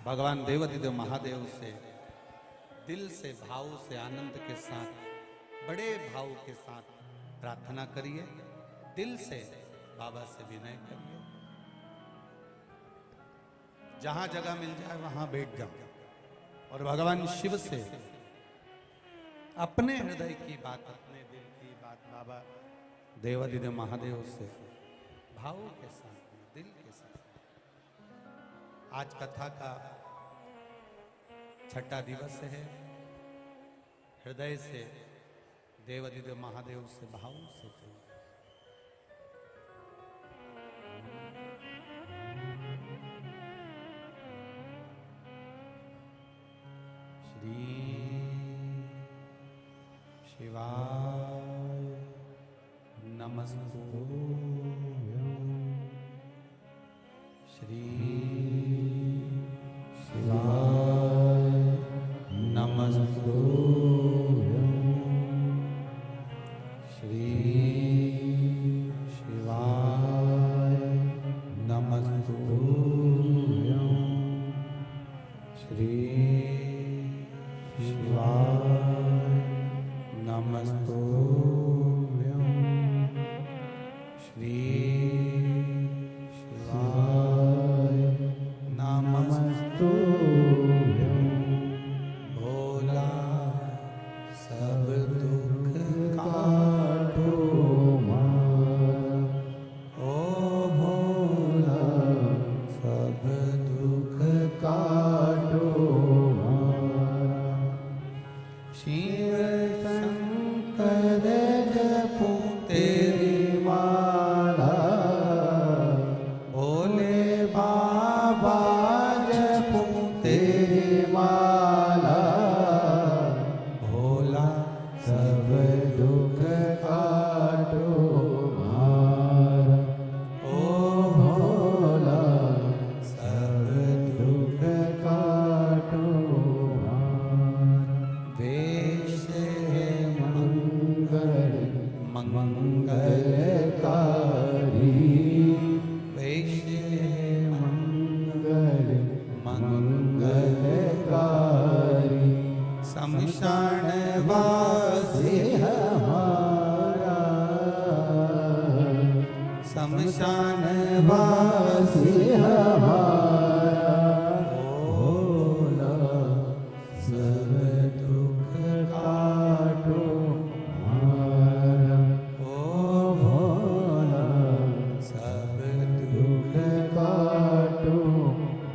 भगवान देवाधिदेव महादेव से दिल से भाव से आनंद के साथ बड़े भाव के साथ प्रार्थना करिए। दिल से बाबा से विनय करिए। जहां जगह मिल जाए वहां बैठ जाओ और भगवान शिव से अपने हृदय की बात, अपने दिल की बात बाबा देवाधिदेव महादेव से भाव के साथ, दिल के साथ। आज कथा का छठा दिवस है। हृदय से देवाधिदेव महादेव से भाव से श्री शिवाय नमस्तुभ्यं। श्री शिवाय नमस्तुभ्यं। श्री शिवाय नमस्तुभ्यं। श्री शिवाय नमस्तुभ्यं। काटो मारा। शिव शंकर जपो तेरी माला भोले बाबा जपो तेरी माला भोला सब दुख काटो मारा। ओ भोला सब दुख काटो मारा। वेश मंगल मंगलकारी वेश मंगल मंगलकारी शमशान वासी हमारा शमशान वासी हमारा। भोला सब दुख काटो मारा। ओ भोला सब दुख काटो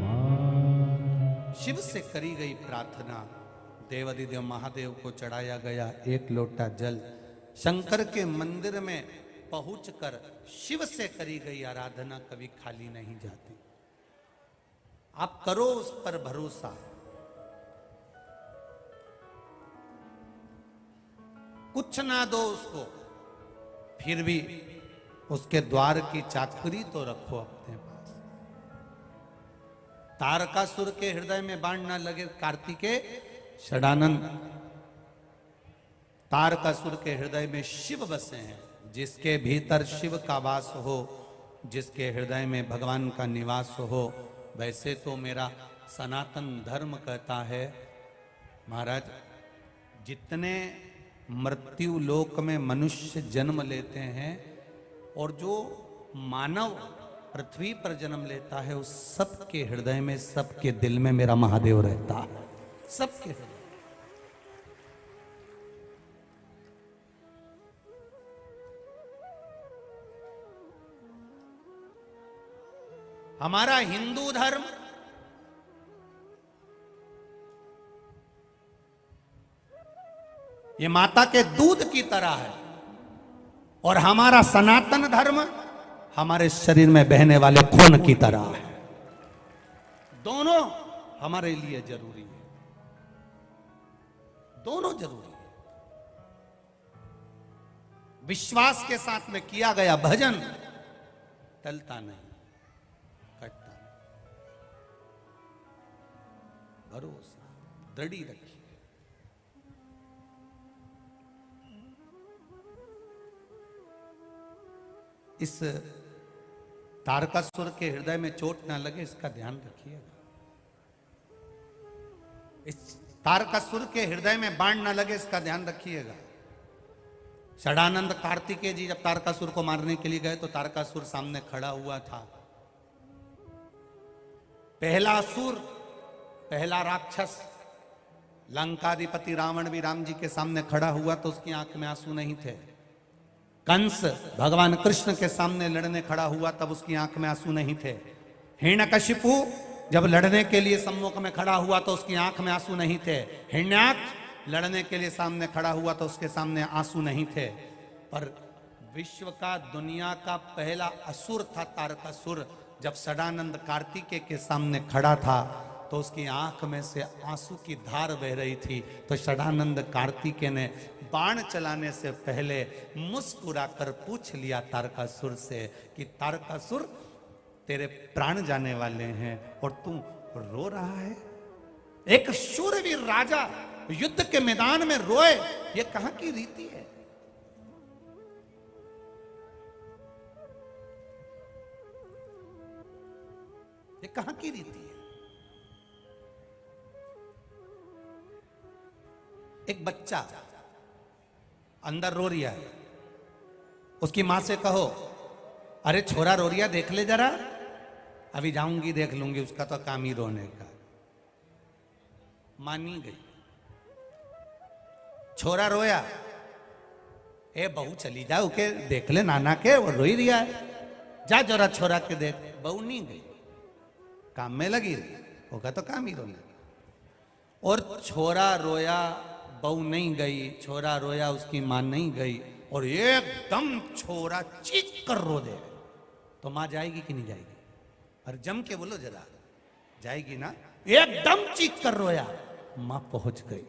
मारा। शिव से करी गई प्रार्थना देवाधिदेव महादेव को चढ़ाया गया एक लोटा जल। शंकर के मंदिर में पहुंचकर शिव से करी गई आराधना कभी खाली नहीं जाती। आप करो उस पर भरोसा। कुछ ना दो उसको, फिर भी उसके द्वार की चाकरी तो रखो अपने पास। तारकासुर के हृदय में बाण ना लगे कार्तिकेय षडानंद। तारकासुर के हृदय में शिव बसे हैं। जिसके भीतर शिव का वास हो, जिसके हृदय में भगवान का निवास हो, वैसे तो मेरा सनातन धर्म कहता है महाराज, जितने मृत्यु लोक में मनुष्य जन्म लेते हैं और जो मानव पृथ्वी पर जन्म लेता है, उस सबके हृदय में, सबके दिल में मेरा महादेव रहता है। सबके हृदय। हमारा हिंदू धर्म ये माता के दूध की तरह है और हमारा सनातन धर्म हमारे शरीर में बहने वाले खून की तरह है। दोनों हमारे लिए जरूरी है, दोनों जरूरी है। विश्वास के साथ में किया गया भजन टलता नहीं, कटता नहीं। भरोसा दृढ़ी रखिए। इस तारकासुर के हृदय में चोट ना लगे, इसका ध्यान रखिएगा। इस तारकासुर के हृदय में बाण ना लगे, इसका ध्यान रखिएगा। षडानंद कार्तिकेय जी जब तारकासुर को मारने के लिए गए तो तारकासुर सामने खड़ा हुआ था। पहला असुर, पहला राक्षस लंकाधिपति रावण भी राम जी के सामने खड़ा हुआ तो उसकी आंख में आंसू नहीं थे। कंस भगवान कृष्ण के सामने लड़ने खड़ा हुआ तब उसकी आंख में आंसू नहीं थे। हिरण्यकशिपु जब लड़ने के लिए सम्मुख में खड़ा हुआ तो उसकी आंख में आंसू नहीं थे। हिरण्याक्ष लड़ने के लिए सामने खड़ा हुआ तो उसके सामने आंसू नहीं थे। पर विश्व का, दुनिया का पहला असुर था तारकासुर। जब षडानंद कार्तिकेय के सामने खड़ा था तो उसकी आंख में से आंसू की धार बह रही थी। तो षडानंद कार्तिकेय ने बाण चलाने से पहले मुस्कुराकर पूछ लिया तारकासुर से कि तारकासुर, तेरे प्राण जाने वाले हैं और तू रो रहा है? एक शूरवीर राजा युद्ध के मैदान में रोए, ये कहां की रीति है? ये कहां की रीति है? एक बच्चा अंदर रो रिया है, उसकी मां से कहो, अरे छोरा रो रिया, देख ले जरा। अभी जाऊंगी देख लूंगी, उसका तो काम ही रोने का। मानी गई। छोरा रोया, ए बहू चली जा, उके देख ले नाना के, वो रो ही रिया है, जा जरा छोरा के देख। बहू नहीं गई, काम में लगी रही। होगा तो काम ही रोना। और छोरा रोया बहू नहीं गई, छोरा रोया उसकी मां नहीं गई, और एकदम छोरा चीख कर रो दे, तो मां जाएगी कि नहीं जाएगी? अरे जम के बोलो जरा, जाएगी ना? एकदम चीख कर रोया, मां पहुंच गई।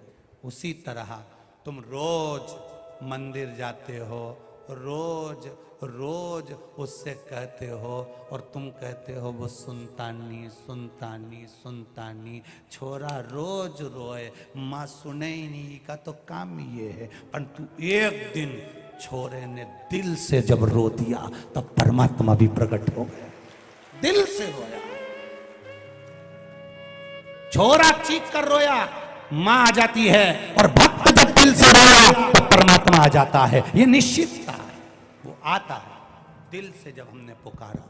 उसी तरह तुम रोज मंदिर जाते हो, रोज रोज उससे कहते हो, और तुम कहते हो वो सुनता नहीं सुनता नहीं सुनता नहीं। छोरा रोज रोए, माँ सुने ही नहीं का तो काम ये है। परंतु एक दिन छोरे ने दिल से जब रो दिया तब परमात्मा भी प्रकट हो गया। दिल से रोया, छोरा चीख कर रोया, मां आ जाती है, और भक्त जब दिल से रोया तो परमात्मा आ जाता है। ये निश्चितता है, वो आता है। दिल से जब हमने पुकारा,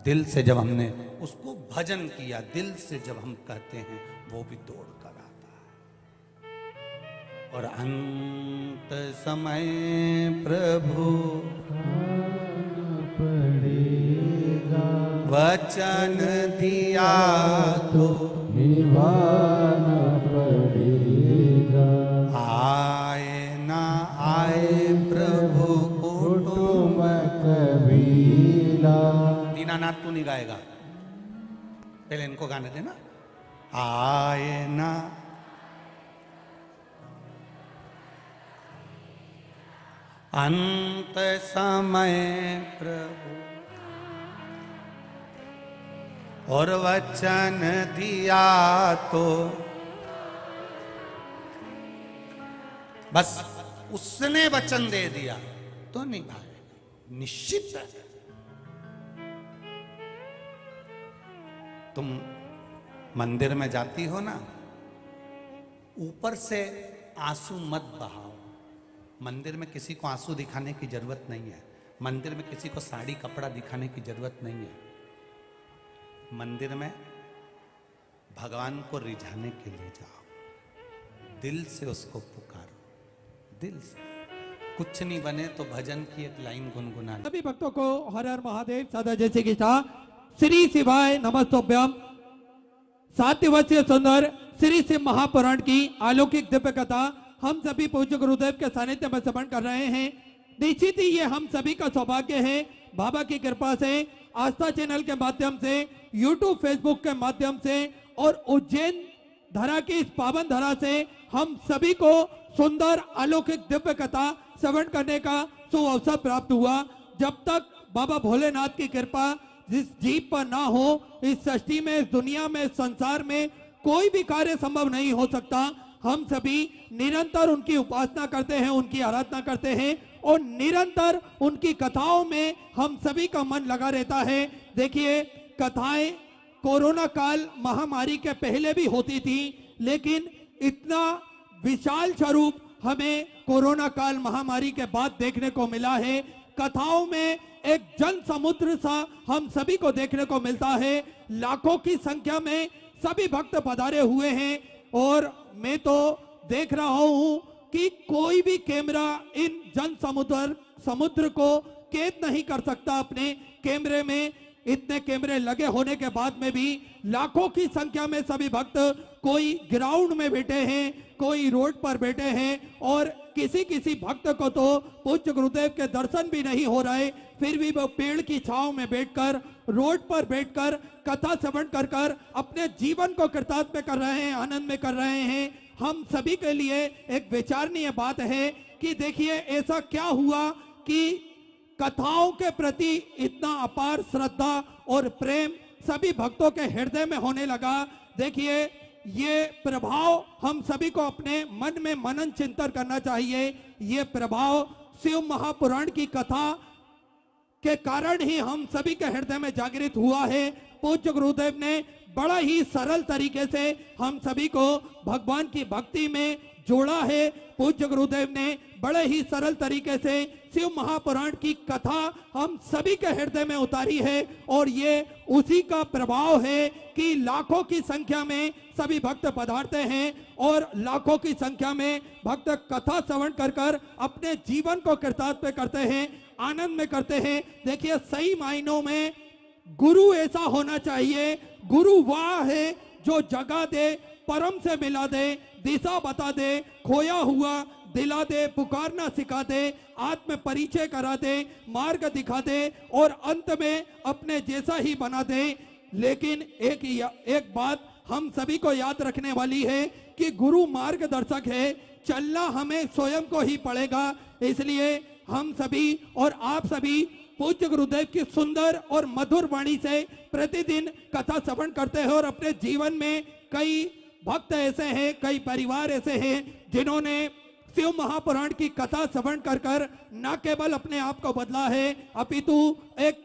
दिल से जब हमने उसको भजन किया, दिल से जब हम कहते हैं, वो भी दौड़ कर आता है। और अंत समय प्रभु पड़ेगा, वचन दिया तो निभाना पड़ेगा। आए ना आए प्रभु कुटुंब कबीला, दीनानाथ तू नहीं गाएगा, पहले इनको गाने देना। आए ना अंत समय प्रभु और वचन दिया तो बस उसने वचन दे दिया तो निभाएगा, निश्चित है। तुम मंदिर में जाती हो ना, ऊपर से आंसू मत बहाओ। मंदिर में किसी को आंसू दिखाने की जरूरत नहीं है, मंदिर में किसी को साड़ी कपड़ा दिखाने की जरूरत नहीं है। मंदिर में भगवान को रिझाने के लिए जाओ, दिल से उसको पुकारो, दिल से। कुछ नहीं बने तो भजन की एक लाइन गुनगुना। सभी भक्तों को हर हर महादेव, सदा जय श्री कृष्ण, श्री शिवाय नमस्तोभ्यम। 7 दिवसीय सुंदर श्री शिव महापुराण की अलौकिक दिव्य कथा हम सभी पूज्य गुरुदेव के सानिध्य में श्रवण कर रहे हैं। निश्चित ही ये हम सभी का सौभाग्य है, बाबा की कृपा से, आस्था चैनल के माध्यम से, यूट्यूब फेसबुक के माध्यम से और उज्जैन धरा की इस पावन धरा से हम सभी को सुंदर अलौकिक दिव्य कथा श्रवण करने का सुअवसर प्राप्त हुआ। जब तक बाबा भोलेनाथ की कृपा जिस जीव पर ना हो, इस सृष्टि में, इस दुनिया में, इस संसार में कोई भी कार्य संभव नहीं हो सकता। हम सभी निरंतर उनकी उपासना करते हैं, उनकी आराधना करते हैं और निरंतर उनकी कथाओं में हम सभी का मन लगा रहता है। देखिए, कथाएं कोरोना काल महामारी के पहले भी होती थी, लेकिन इतना विशाल स्वरूप हमें कोरोना काल महामारी के बाद देखने को मिला है। कथाओं में एक जन समुद्र सा हम सभी को देखने को मिलता है। लाखों की संख्या में सभी भक्त पधारे हुए हैं और मैं तो देख रहा हूं कि कोई भी कैमरा इन जन समुद्र को कैद नहीं कर सकता अपने कैमरे में। इतने कैमरे लगे होने के बाद में भी लाखों की संख्या में सभी भक्त, कोई ग्राउंड में बैठे हैं, कोई रोड पर बैठे हैं और किसी भक्त को तो पूज्य गुरुदेव के दर्शन भी नहीं हो रहे, फिर भी वो पेड़ की छांव में बैठकर, रोड पर बैठकर कथा श्रवण कर कर अपने जीवन को कृतार्थ में कर रहे हैं, आनंद में कर रहे हैं। हम सभी के लिए एक विचारणीय बात है कि देखिए, ऐसा क्या हुआ कि कथाओं के प्रति इतना अपार श्रद्धा और प्रेम सभी भक्तों के हृदय में होने लगा। देखिए, ये प्रभाव हम सभी को अपने मन में मनन चिंतन करना चाहिए। ये प्रभाव शिव महापुराण की कथा के कारण ही हम सभी के हृदय में जागृत हुआ है। पूज्य गुरुदेव ने बड़ा ही सरल तरीके से हम सभी को भगवान की भक्ति में जोड़ा है। पूज्य गुरुदेव ने बड़े ही सरल तरीके से शिव महापुराण की कथा हम सभी के हृदय में उतारी है और ये उसी का प्रभाव है कि लाखों की संख्या में सभी भक्त पधारते हैं और लाखों की संख्या में भक्त कथा श्रवण कर कर अपने जीवन को कृतार्थ करते हैं, आनंद में करते हैं। देखिए, सही मायनों में गुरु ऐसा होना चाहिए, गुरु वह है जो जगा दे, परम से मिला दे, दिशा बता दे, खोया हुआ दिला दे, पुकारना सिखा दे, आत्म परिचय करा दे, मार्ग दिखा दे और अंत में अपने जैसा ही बना दे। लेकिन एक बात हम सभी को याद रखने वाली है कि गुरु मार्गदर्शक है, चलना हमें स्वयं को ही पड़ेगा। इसलिए हम सभी और आप सभी पूज्य गुरुदेव की सुंदर और मधुर वाणी से प्रतिदिन कथा श्रवण करते हैं और अपने जीवन में कई भक्त ऐसे हैं, कई परिवार ऐसे हैं जिन्होंने शिव महापुराण की कथा श्रवण कर कर न केवल अपने आप को बदला है, अपितु एक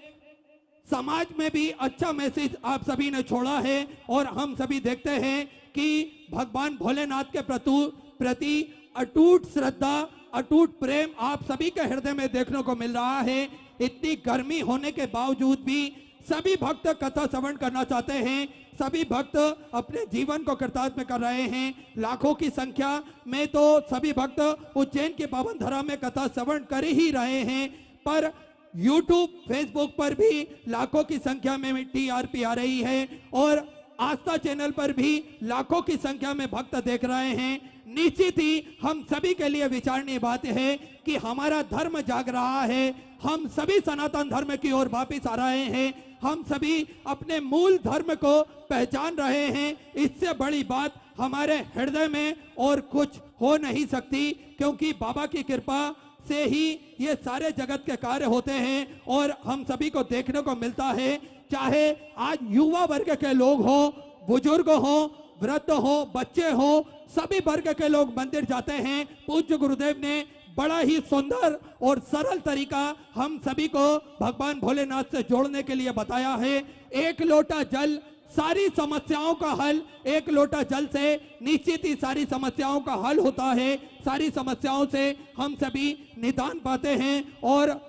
समाज में भी अच्छा मैसेज आप सभी ने छोड़ा है। और हम सभी देखते हैं कि भगवान भोलेनाथ के प्रति अटूट श्रद्धा, अटूट प्रेम आप सभी के हृदय में देखने को मिल रहा है। इतनी गर्मी होने के बावजूद भी सभी भक्त कथा श्रवण करना चाहते हैं, सभी भक्त अपने जीवन को कृतार्थ में कर रहे हैं। लाखों की संख्या में तो सभी भक्त उज्जैन के पावन धरा में कथा श्रवण कर ही रहे हैं, पर YouTube, फेसबुक पर भी लाखों की संख्या में टीआरपी आ रही है और आस्था चैनल पर भी लाखों की संख्या में भक्त देख रहे हैं। निश्चित ही हम सभी के लिए विचारणीय बात है कि हमारा धर्म जाग रहा है, हम सभी सनातन धर्म की ओर वापिस आ रहे हैं, हम सभी अपने मूल धर्म को पहचान रहे हैं। इससे बड़ी बात हमारे हृदय में और कुछ हो नहीं सकती, क्योंकि बाबा की कृपा से ही ये सारे जगत के कार्य होते हैं और हम सभी को देखने को मिलता है। चाहे आज युवा वर्ग के लोग हो, बुजुर्ग हो, वृद्ध हो, बच्चे हो, सभी वर्ग के लोग मंदिर जाते हैं। पूज्य गुरुदेव ने बड़ा ही सुंदर और सरल तरीका हम सभी को भगवान भोलेनाथ से जोड़ने के लिए बताया है। एक लोटा जल सारी समस्याओं का हल, एक लोटा जल से निश्चित ही सारी समस्याओं का हल होता है। सारी समस्याओं से हम सभी निदान पाते हैं और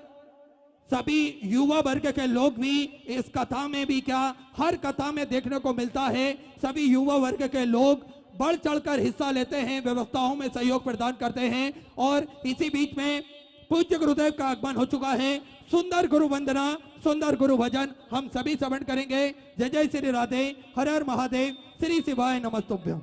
सभी युवा वर्ग के लोग भी इस कथा में भी क्या हर कथा में देखने को मिलता है। सभी युवा वर्ग के लोग बढ़ चढ़कर हिस्सा लेते हैं, व्यवस्थाओं में सहयोग प्रदान करते हैं और इसी बीच में पूज्य गुरुदेव का आगमन हो चुका है। सुंदर गुरु वंदना, सुंदर गुरु भजन हम सभी श्रवण करेंगे। जय जय श्री राधे, हर हर महादेव, श्री शिवाय नमस्तुभ्यं।